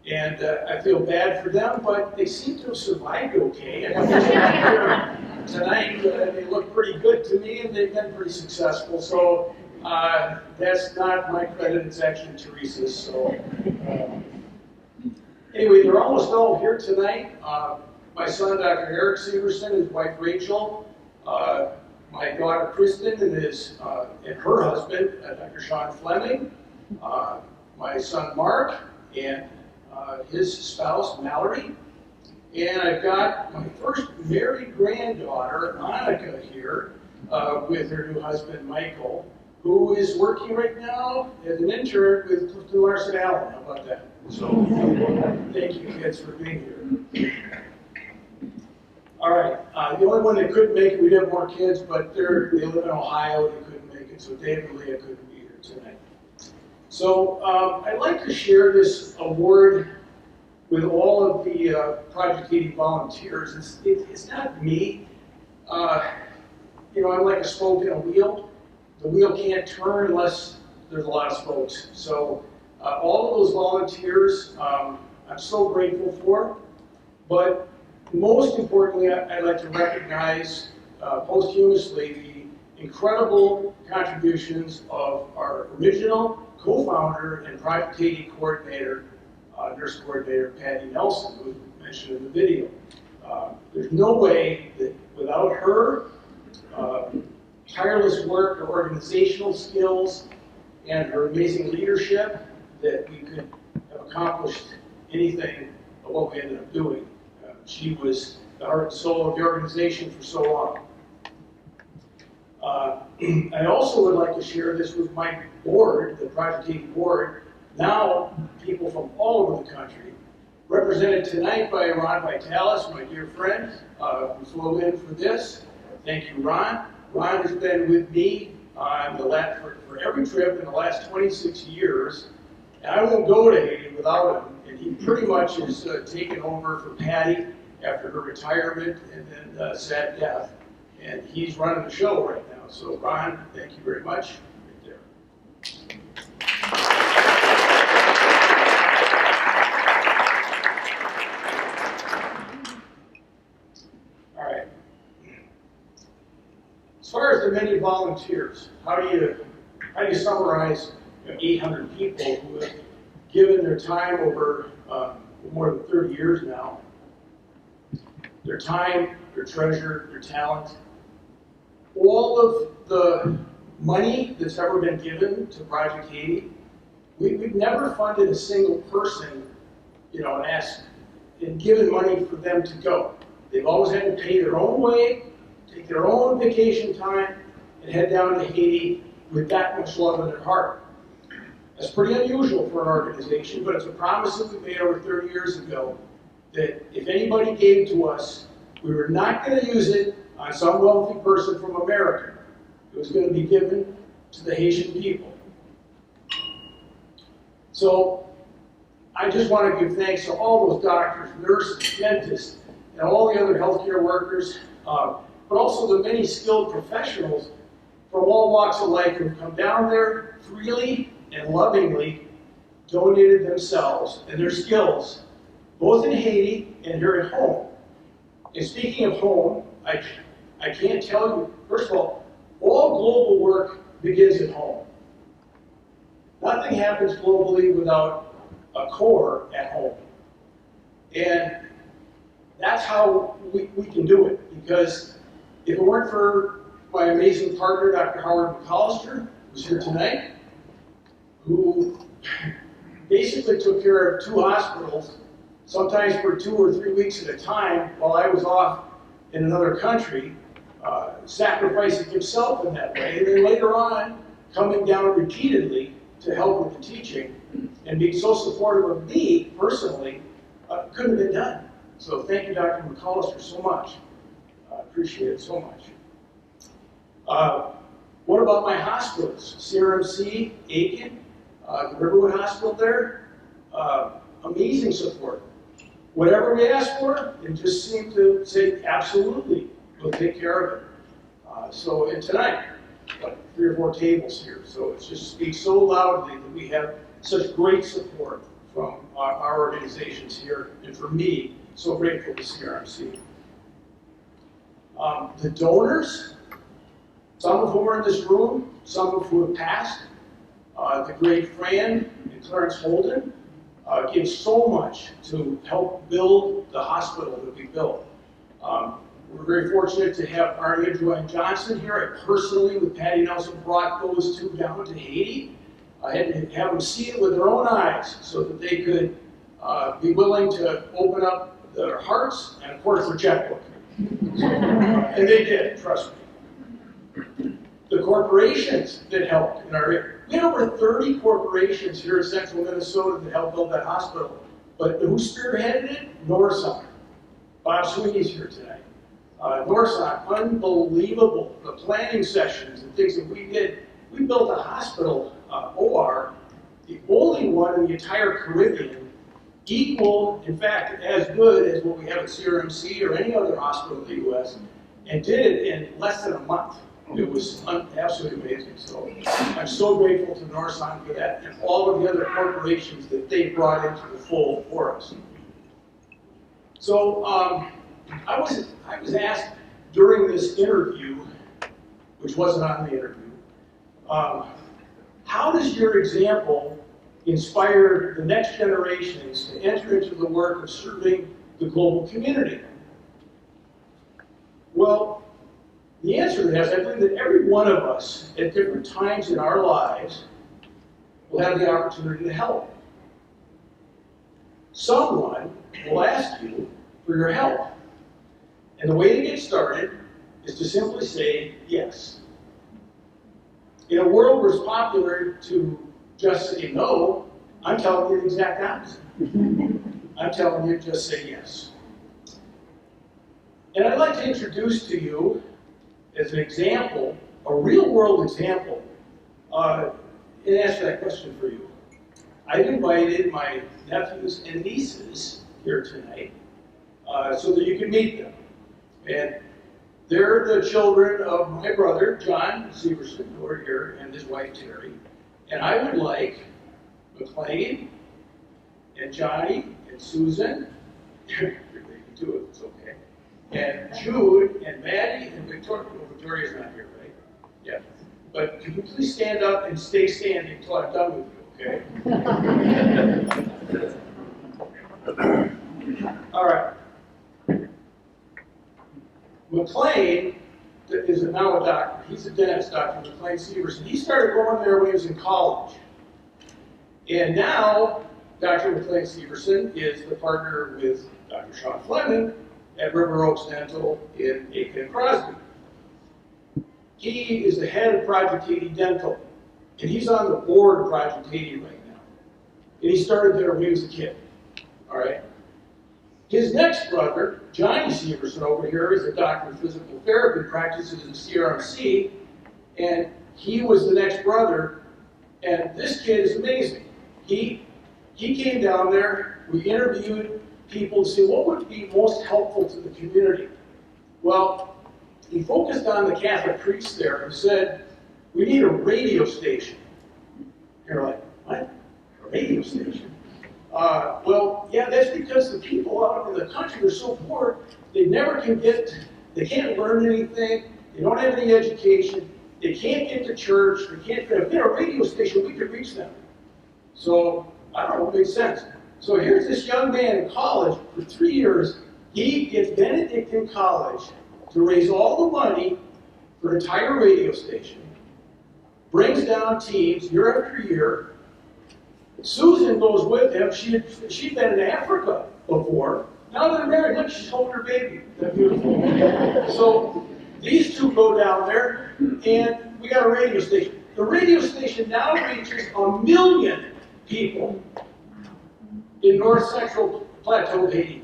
And I feel bad for them, but they seem to have survived okay. And here tonight, they look pretty good to me, and they've been pretty successful. So that's not my credit, it's actually Teresa's. So anyway, they're almost all here tonight. My son, Dr. Eric Severson, his wife Rachel, my daughter Kristen and her husband, Dr. Sean Fleming, my son Mark, and his spouse Mallory. And I've got my first married granddaughter, Monica, here with her new husband, Michael, who is working right now as an intern with Clifton Larson Allen. How about that? So thank you, kids, for being here. All right, the only one that couldn't make it, we'd have more kids, but they live in Ohio, they couldn't make it, so Dave and Leah couldn't be here tonight. So I'd like to share this award with all of the Project 80 volunteers. It's not me. You know, I'm like a spoke in a wheel. The wheel can't turn unless there's a lot of spokes. So all of those volunteers, I'm so grateful for. But most importantly, I'd like to recognize posthumously the incredible contributions of our original co-founder and Project 80 coordinator, nurse coordinator Patty Nelson, who was mentioned in the video. There's no way that without her tireless work, her organizational skills, and her amazing leadership that we could have accomplished anything of what we ended up doing. She was the heart and soul of the organization for so long. I also would like to share this with my board, the Project 80 board, now people from all over the country, represented tonight by Ron Vitalis, my dear friend, who flew in for this. Thank you, Ron. Ron has been with me for every trip in the last 26 years, and I won't go to Haiti without him. And he pretty much has taken over for Patty after her retirement and then sad death. And he's running the show right now. So Ron, thank you very much. Right there. All right. As far as the many volunteers, how do you summarize 800 people who have given their time over more than 30 years now? Their time, their treasure, their talent, all of the money that's ever been given to Project 80, we've never funded a single person, and given money for them to go. They've always had to pay their own way, take their own vacation time, and head down to Haiti with that much love in their heart. That's pretty unusual for an organization, but it's a promise that we made over 30 years ago that if anybody gave to us, we were not going to use it on some wealthy person from America. It was going to be given to the Haitian people. So I just want to give thanks to all those doctors, nurses, dentists, and all the other healthcare workers, but also the many skilled professionals from all walks of life who have come down there freely and lovingly donated themselves and their skills, both in Haiti and here at home. And speaking of home, I can't tell you, first of all global work begins at home. Nothing happens globally without a core at home. And that's how we can do it, because if it weren't for my amazing partner, Dr. Howard McAllister, who's here tonight, who basically took care of 2 hospitals, sometimes for 2 or 3 weeks at a time while I was off in another country, sacrificing himself in that way, and then later on coming down repeatedly to help with the teaching and being so supportive of me personally, couldn't have been done. So thank you, Dr. McAllister, so much. I appreciate it so much. What about my hospitals? CRMC, Aiken, the Riverwood Hospital there, amazing support. Whatever we ask for, they just seem to say, absolutely, we'll take care of it. And tonight, like 3 or 4 tables here, so it just speaks so loudly that we have such great support from our organizations here, and for me, so grateful to CRMC. The donors, some of whom are in this room, some of whom have passed, the great Fran and Clarence Holden, give so much to help build the hospital that we built. We're very fortunate to have Arnie and Joanne Johnson here. I personally, with Patty Nelson, brought those two down to Haiti. I had to have them see it with their own eyes so that they could be willing to open up their hearts and, of course, their checkbook. And they did, trust me. The corporations that helped in our area. We had over 30 corporations here in central Minnesota that helped build that hospital. But who spearheaded it? Norson. Bob Sweeney's here tonight. Norson, unbelievable. The planning sessions and things that we did. We built a hospital, OR, the only one in the entire Caribbean, equal, in fact, as good as what we have at CRMC or any other hospital in the U.S., and did it in less than a month. It was absolutely amazing. So I'm so grateful to Norson for that and all of the other corporations that they brought into the fold for us. So I was asked during this interview, which wasn't on the interview, how does your example inspire the next generations to enter into the work of serving the global community? Well, the answer to that is I believe that every one of us at different times in our lives will have the opportunity to help. Someone will ask you for your help. And the way to get started is to simply say yes. In a world where it's popular to just say no, I'm telling you the exact opposite. I'm telling you just say yes. And I'd like to introduce to you, as an example, a real-world example, and ask that question for you. I've invited my nephews and nieces here tonight so that you can meet them. And they're the children of my brother, John Severson, who are here, and his wife, Terry. And I would like McLean and Johnny and Susan, they can do it, it's okay, and Jude and Maddie and Victoria. Well, Victoria's not here, right? Yeah. But can you please stand up and stay standing until I'm done with you, okay? All right. McLean is now a doctor. He's a dentist, Dr. McLean Severson. He started going there when he was in college. And now, Dr. McLean Severson is the partner with Dr. Sean Fleming at River Oaks Dental in Aiken and Crosby. He is the head of Project Haiti Dental, and he's on the board of Project Haiti right now. And he started there when he was a kid, all right? His next brother, Johnny Severson over here, is a doctor of physical therapy, practices in CRMC, and he was the next brother, and this kid is amazing. He came down there, we interviewed people to see what would be most helpful to the community. Well, he focused on the Catholic priests there and said, we need a radio station. You're like, what? A radio station? Well, yeah, that's because the people out in the country are so poor, they never can they can't learn anything, they don't have any education, they can't get to church, they can't, if they had a radio station, we could reach them. So, I don't know, it makes sense. So here's this young man in college for 3 years, he gets Benedictine College to raise all the money for an entire radio station, brings down teams year after year. Susan goes with him. She'd been in Africa before. Now they're married. Look, she's holding her baby. That's beautiful. So these two go down there, and we got a radio station. The radio station now reaches 1 million people in north central plateau of Haiti.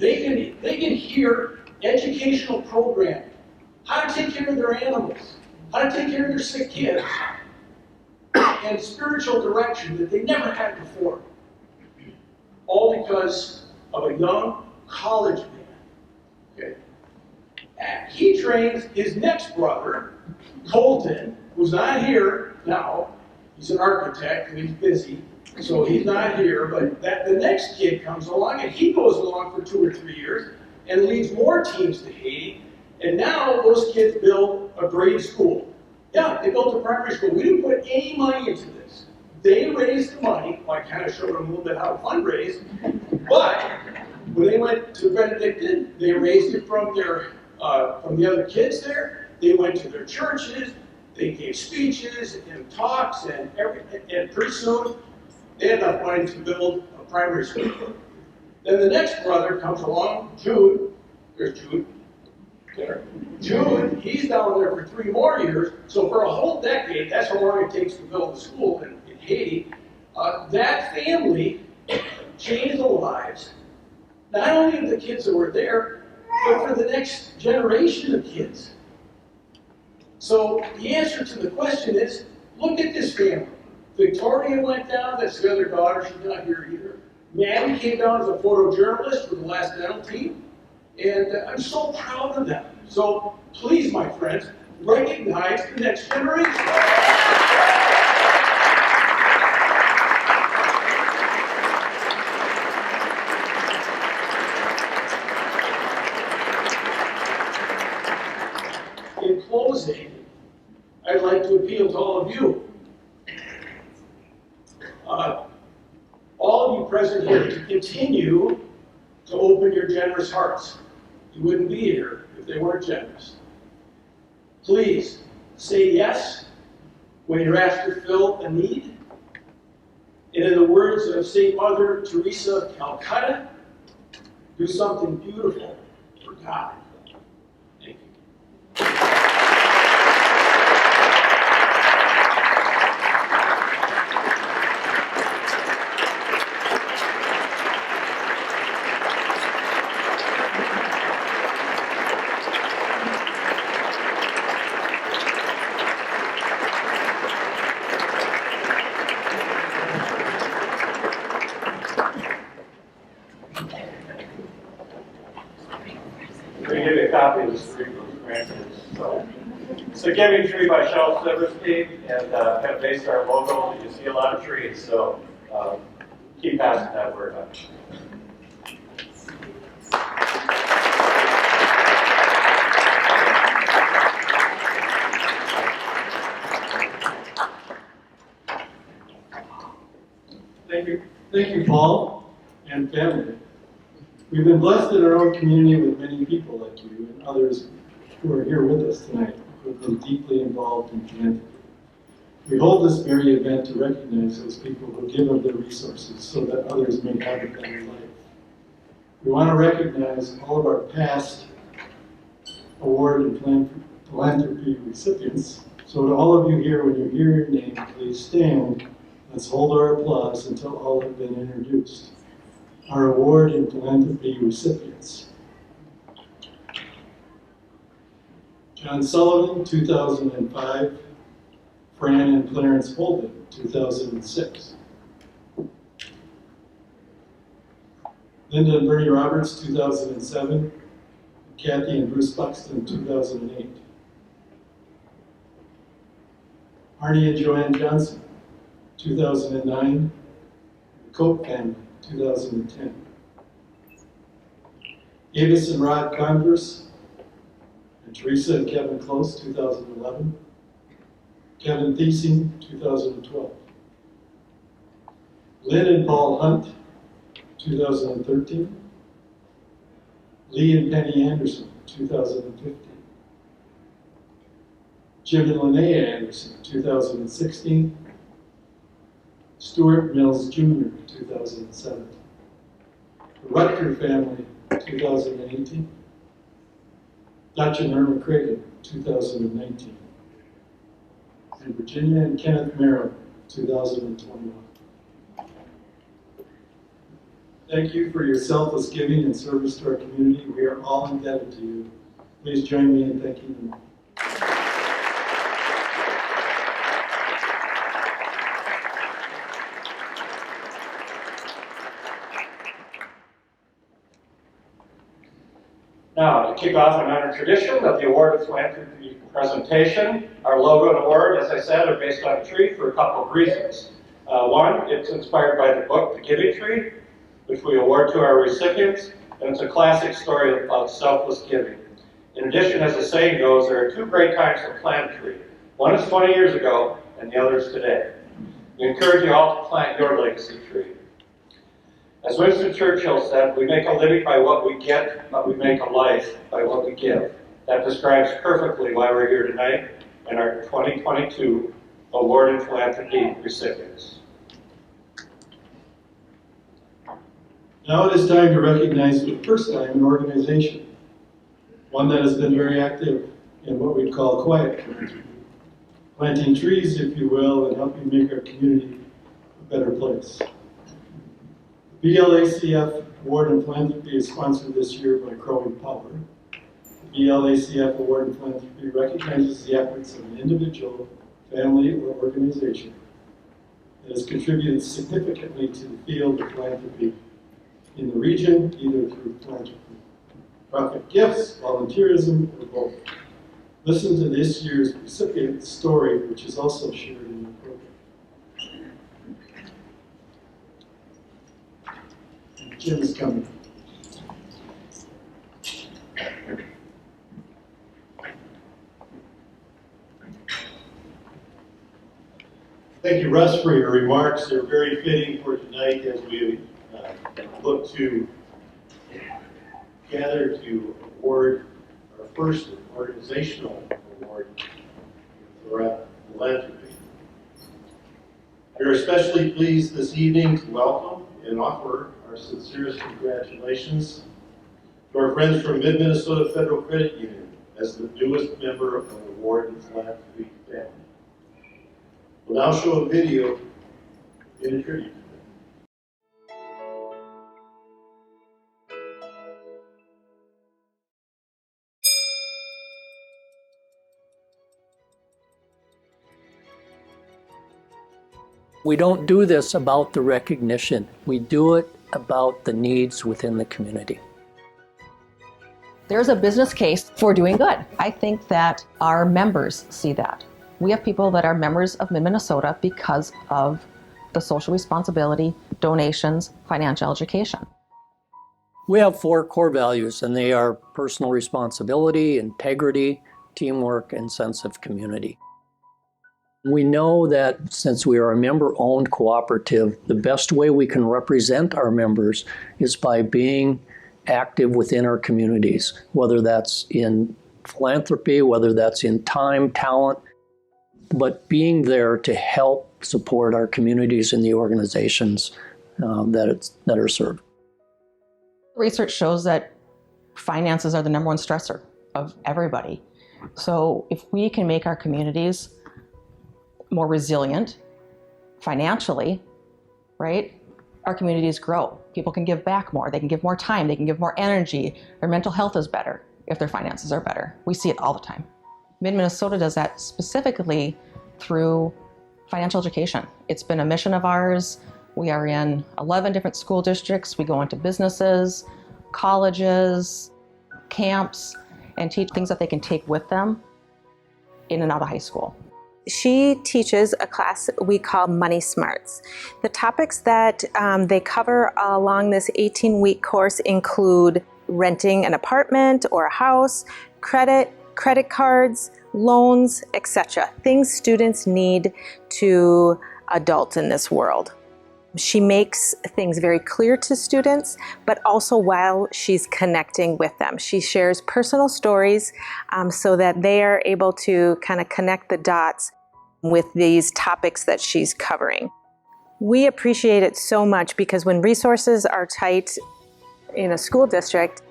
They can hear educational programming, how to take care of their animals, how to take care of their sick kids, and spiritual direction that they never had before. All because of a young college man. Okay. And he trains his next brother, Colton, who's not here now. He's an architect and he's busy, so he's not here. But the next kid comes along and he goes along for 2 or 3 years and leads more teams to Haiti. And now those kids build a grade school. Yeah, they built a primary school. We didn't put any money into this. They raised the money. Well, I kind of showed them a little bit how to fundraise. But When they went to Benedictine, they raised it from the other kids there. They went to their churches. They gave speeches and talks and everything. And pretty soon, they had enough money to build a primary school. Then the next brother comes along, Jude. There's Jude. There. Jude, he's down there for 3 more years. So for a whole decade, that's how long it takes to build a school in Haiti. That family changed the lives, not only of the kids that were there, but for the next generation of kids. So the answer to the question is, look at this family. Victoria went down, that's the other daughter, she's not here either. Maddie came down as a photojournalist for the last dental team, and I'm so proud of them. So please, my friends, recognize the next generation. In closing, I'd like to appeal to all of you. All of you present here to continue to open your generous hearts. You wouldn't be here if they weren't generous. Please say yes when you're asked to fill a need. And in the words of St. Mother Teresa of Calcutta, do something beautiful for God. Thank you. We give you a copy of this tree for the grandkids. It's a giving tree by Shel Silverstein, and kind of based our logo. You see a lot of trees, so keep passing that word on. Thank you, Paul and family. We've been blessed in our own community with many people like you and others who are here with us tonight who have been deeply involved in philanthropy. We hold this very event to recognize those people who give of their resources so that others may have a better life. We want to recognize all of our past award and philanthropy recipients. So to all of you here, when you hear your name, please stand. Let's hold our applause until all have been introduced. Our award and philanthropy recipients. John Sullivan, 2005. Fran and Clarence Holden, 2006. Linda and Bernie Roberts, 2007. Kathy and Bruce Buxton, 2008. Arnie and Joanne Johnson, 2009. The Cope family, 2010. Avis and Rod Converse, and Teresa and Kevin Close, 2011. Kevin Thiesing, 2012. Lynn and Paul Hunt, 2013. Lee and Penny Anderson, 2015. Jim and Linnea Anderson, 2016. Stuart Mills Jr., 2007. The Rutger family, 2018. Dutch and Irma Cragen, 2019. And Virginia and Kenneth Merrill, 2021. Thank you for your selfless giving and service to our community. We are all indebted to you. Please join me in thanking them all. Now, to kick off another tradition of the Award of Philanthropy presentation, our logo and award, as I said, are based on a tree for a couple of reasons. One, it's inspired by the book, The Giving Tree, which we award to our recipients, and it's a classic story about selfless giving. In addition, as the saying goes, there are two great times to plant a tree. One is 20 years ago, and the other is today. We encourage you all to plant your legacy tree. As Winston Churchill said, we make a living by what we get, but we make a life by what we give. That describes perfectly why we're here tonight and our 2022 Award in Philanthropy recipients. Now it is time to recognize for the first time an organization, one that has been very active in what we call quiet philanthropy, planting trees, if you will, and helping make our community a better place. The BLACF Award in Philanthropy is sponsored this year by Crowing Power. The BLACF Award in Philanthropy recognizes the efforts of an individual, family, or organization that has contributed significantly to the field of philanthropy in the region, either through philanthropy, profit gifts, volunteerism, or both. Listen to this year's recipient story, which is also shared in the program. Jim is coming. Thank you, Russ, for your remarks. They're very fitting for tonight as we look to gather to award our first organizational award for philanthropy. We are especially pleased this evening to welcome and offer our sincerest congratulations to our friends from Mid-Minnesota Federal Credit Union as the newest member of the Award in Philanthropy family. We'll now show a video in a tribute. We don't do this about the recognition. We do it about the needs within the community. There's a business case for doing good. I think that our members see that. We have people that are members of Mid-Minnesota because of the social responsibility, donations, financial education. We have 4 core values, and they are personal responsibility, integrity, teamwork, and sense of community. We know that since we are a member-owned cooperative, the best way we can represent our members is by being active within our communities, whether that's in philanthropy, whether that's in time, talent, but being there to help support our communities and the organizations that are served. Research shows that finances are the number one stressor of everybody. So if we can make our communities more resilient financially, right, our communities grow. People can give back more. They can give more time. They can give more energy. Their mental health is better if their finances are better. We see it all the time. Mid-Minnesota does that specifically through financial education. It's been a mission of ours. We are in 11 different school districts. We go into businesses, colleges, camps, and teach things that they can take with them in and out of high school. She teaches a class we call Money Smarts. The topics that they cover along this 18-week course include renting an apartment or a house, credit cards, loans, etc. Things students need to adult in this world. She makes things very clear to students, but also while she's connecting with them. She shares personal stories so that they are able to kind of connect the dots with these topics that she's covering. We appreciate it so much because when resources are tight in a school district,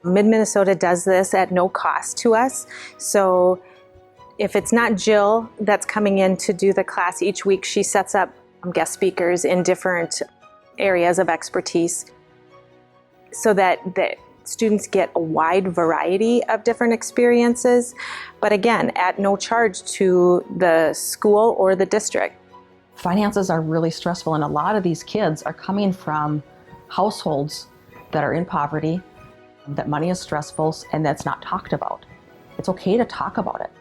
Mid-Minnesota does this at no cost to us. So if it's not Jill that's coming in to do the class each week, she sets up guest speakers in different areas of expertise so that the students get a wide variety of different experiences, but again, at no charge to the school or the district. Finances are really stressful, and a lot of these kids are coming from households that are in poverty, that money is stressful, and that's not talked about. It's okay to talk about it.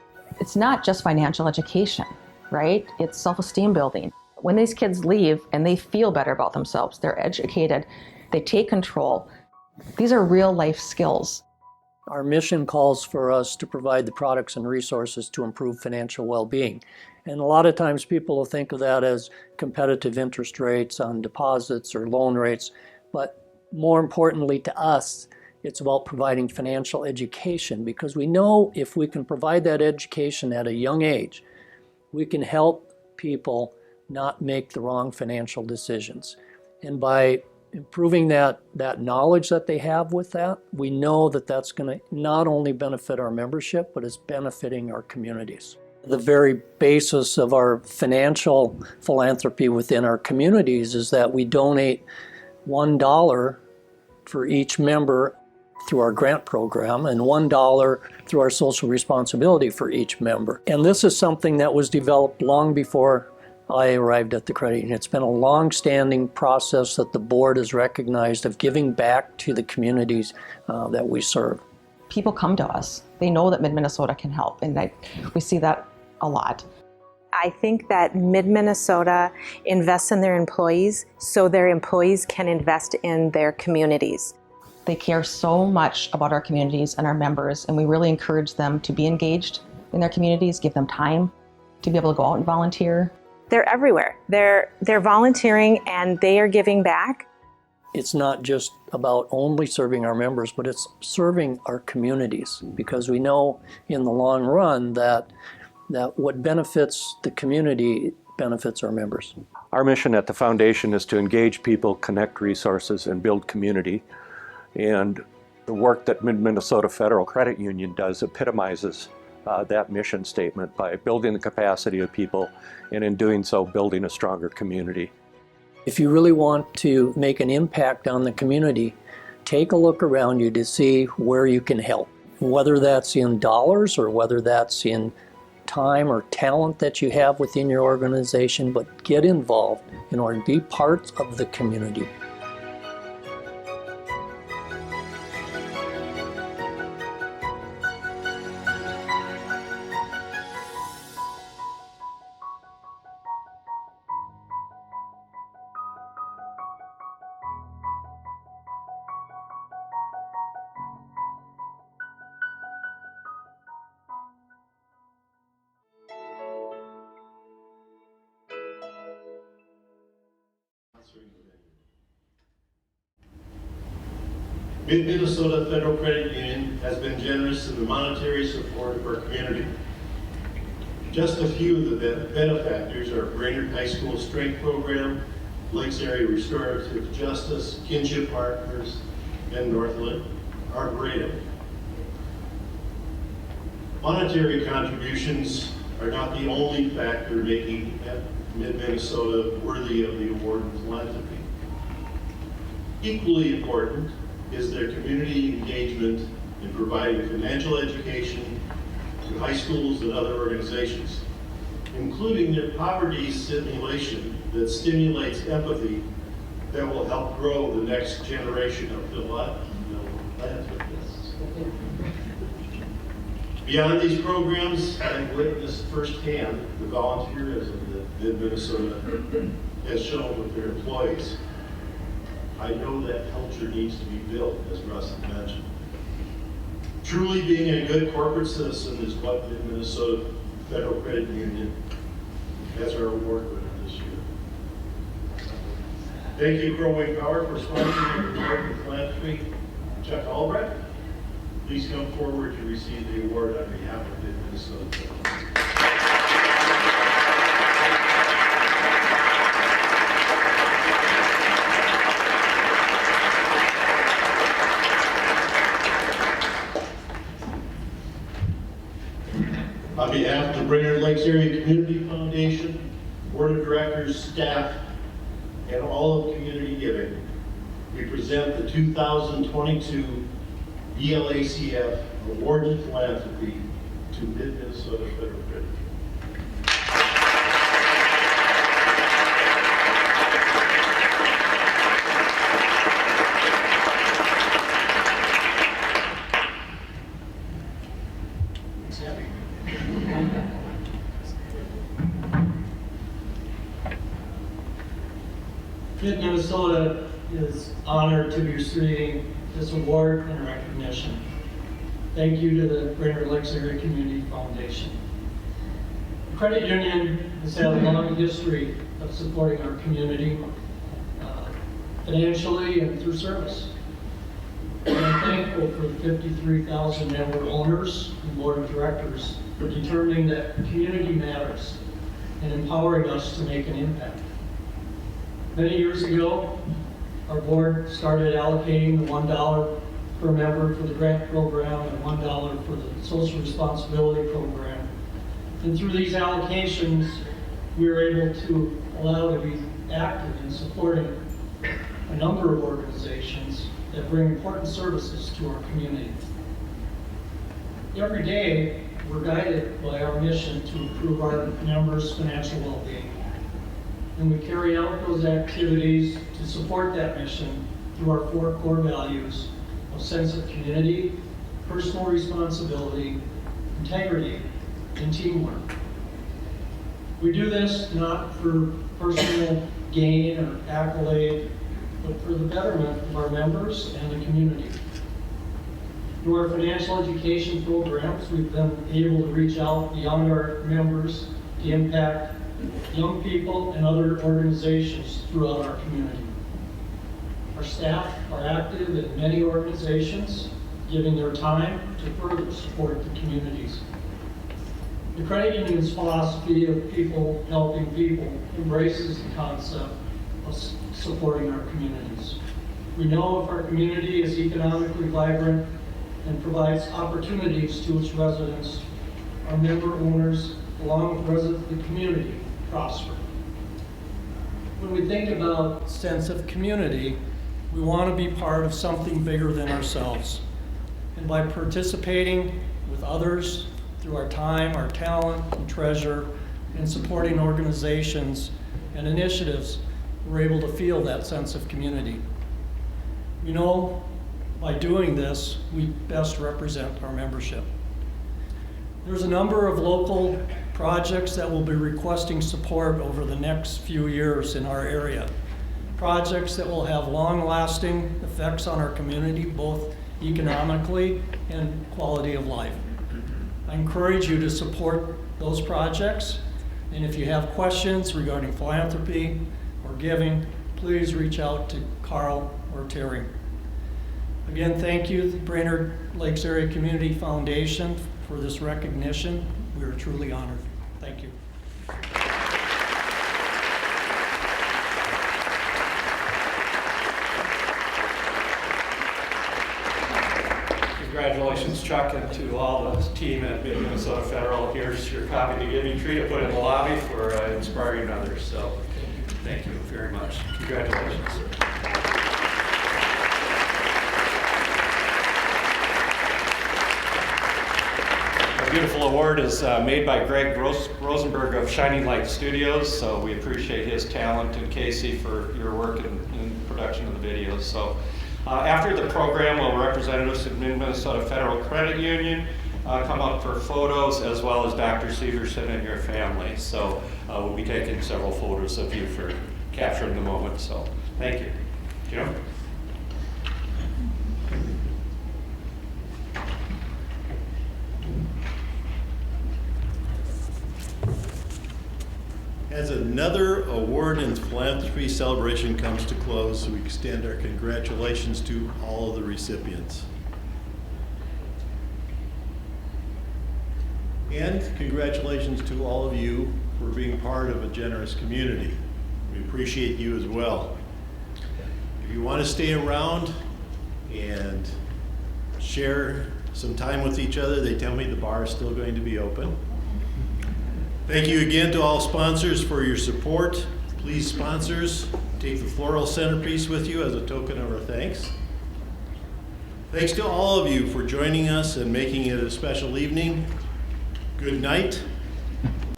It's not just financial education, right? It's self-esteem building. When these kids leave and they feel better about themselves, they're educated, they take control. These are real life skills. Our mission calls for us to provide the products and resources to improve financial well-being. And a lot of times people will think of that as competitive interest rates on deposits or loan rates, But more importantly to us, it's about providing financial education, because we know if we can provide that education at a young age, we can help people not make the wrong financial decisions. And by improving that knowledge that they have with that, we know that that's going to not only benefit our membership, but it's benefiting our communities. The very basis of our financial philanthropy within our communities is that we donate $1 for each member through our grant program and $1 through our social responsibility for each member. And this is something that was developed long before I arrived at the credit union. It's been a long-standing process that the board has recognized of giving back to the communities that we serve. People come to us. They know that Mid-Minnesota can help, and we see that a lot. I think that Mid-Minnesota invests in their employees so their employees can invest in their communities. They care so much about our communities and our members, and we really encourage them to be engaged in their communities, give them time to be able to go out and volunteer. They're everywhere. They're volunteering and they are giving back. It's not just about only serving our members, but it's serving our communities, because we know in the long run that what benefits the community benefits our members. Our mission at the foundation is to engage people, connect resources, and build community. And the work that Mid-Minnesota Federal Credit Union does epitomizes that mission statement by building the capacity of people, and in doing so, building a stronger community. If you really want to make an impact on the community, take a look around you to see where you can help. Whether that's in dollars or whether that's in time or talent that you have within your organization, but get involved in order to be part of the community. Mid-Minnesota Federal Credit Union has been generous in the monetary support of our community. Just a few of the benefactors are Brainerd High School Strength Program, Lakes Area Restorative Justice, Kinship Partners, and Northland Arboretum. Monetary contributions are not the only factor making Mid-Minnesota worthy of the award in philanthropy. Equally important is their community engagement in providing financial education to high schools and other organizations, including their poverty simulation that stimulates empathy that will help grow the next generation of philanthropists. Beyond these programs, I've witnessed firsthand the volunteerism that Mid-Minnesota has shown with their employees. I know that culture needs to be built, as Russ had mentioned. Truly being a good corporate citizen is what Mid-Minnesota Federal Credit Union has our award winner this year. Thank you, Growing Power, for sponsoring the award in philanthropy. Chuck Albrecht, please come forward to receive the award on behalf of Mid-Minnesota. On behalf of the Brainerd Lakes Area Community Foundation, Board of Directors, staff, and all of community giving, we present the 2022 BLACF Award in Philanthropy to Mid-Minnesota Federal Credit Union. Mid-Minnesota is honored to be receiving this award and recognition. Thank you to the Brainerd Lakes Area Community Foundation. The credit union has had a long history of supporting our community. financially and through service. I'm thankful for the 53,000 member owners and board of directors for determining that community matters and empowering us to make an impact. Many years ago, our board started allocating the $1 per member for the grant program and $1 for the social responsibility program. And through these allocations, we were able to allow to be active in supporting a number of organizations that bring important services to our community. Every day, we're guided by our mission to improve our members' financial well-being. And we carry out those activities to support that mission through our 4 core values of sense of community, personal responsibility, integrity, and teamwork. We do this not for personal gain or accolade, but for the betterment of our members and the community. Through our financial education programs, we've been able to reach out beyond our members to impact young people and other organizations throughout our community. Our staff are active in many organizations, giving their time to further support the communities. The credit union's philosophy of people helping people embraces the concept of supporting our communities. We know if our community is economically vibrant and provides opportunities to its residents, our member owners, along with residents of the community, prosper. When we think about sense of community, we want to be part of something bigger than ourselves. And by participating with others through our time, our talent, and treasure, and supporting organizations and initiatives, we're able to feel that sense of community. We know by doing this, we best represent our membership. There's a number of local projects that will be requesting support over the next few years in our area. Projects that will have long-lasting effects on our community, both economically and quality of life. I encourage you to support those projects, and if you have questions regarding philanthropy or giving, please reach out to Carl or Terry. Again, thank you, the Brainerd Lakes Area Community Foundation, for this recognition. We are truly honored. Thank you. Congratulations, Chuck, and to all the team at Minnesota Federal. Here's your copy of the giving tree to put in the lobby for inspiring others. So thank you very much. Congratulations. A beautiful award is made by Greg Rosenberg of Shining Light Studios. So we appreciate his talent, and Casey for your work in production of the videos. So. After the program, will representatives of Minnesota Federal Credit Union come up for photos, as well as Dr. Severson and your family. So we'll be taking several photos of you for capturing the moment. So thank you. Jim? As another award and philanthropy celebration comes to close, we extend our congratulations to all of the recipients. And congratulations to all of you for being part of a generous community. We appreciate you as well. If you want to stay around and share some time with each other, they tell me the bar is still going to be open. Thank you again to all sponsors for your support. Please, sponsors, take the floral centerpiece with you as a token of our thanks. Thanks to all of you for joining us and making it a special evening. Good night.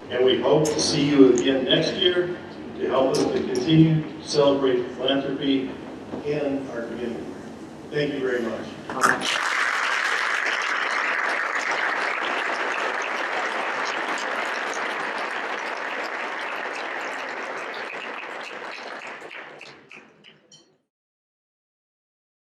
And we hope to see you again next year to help us to continue to celebrate philanthropy in our community. Thank you very much.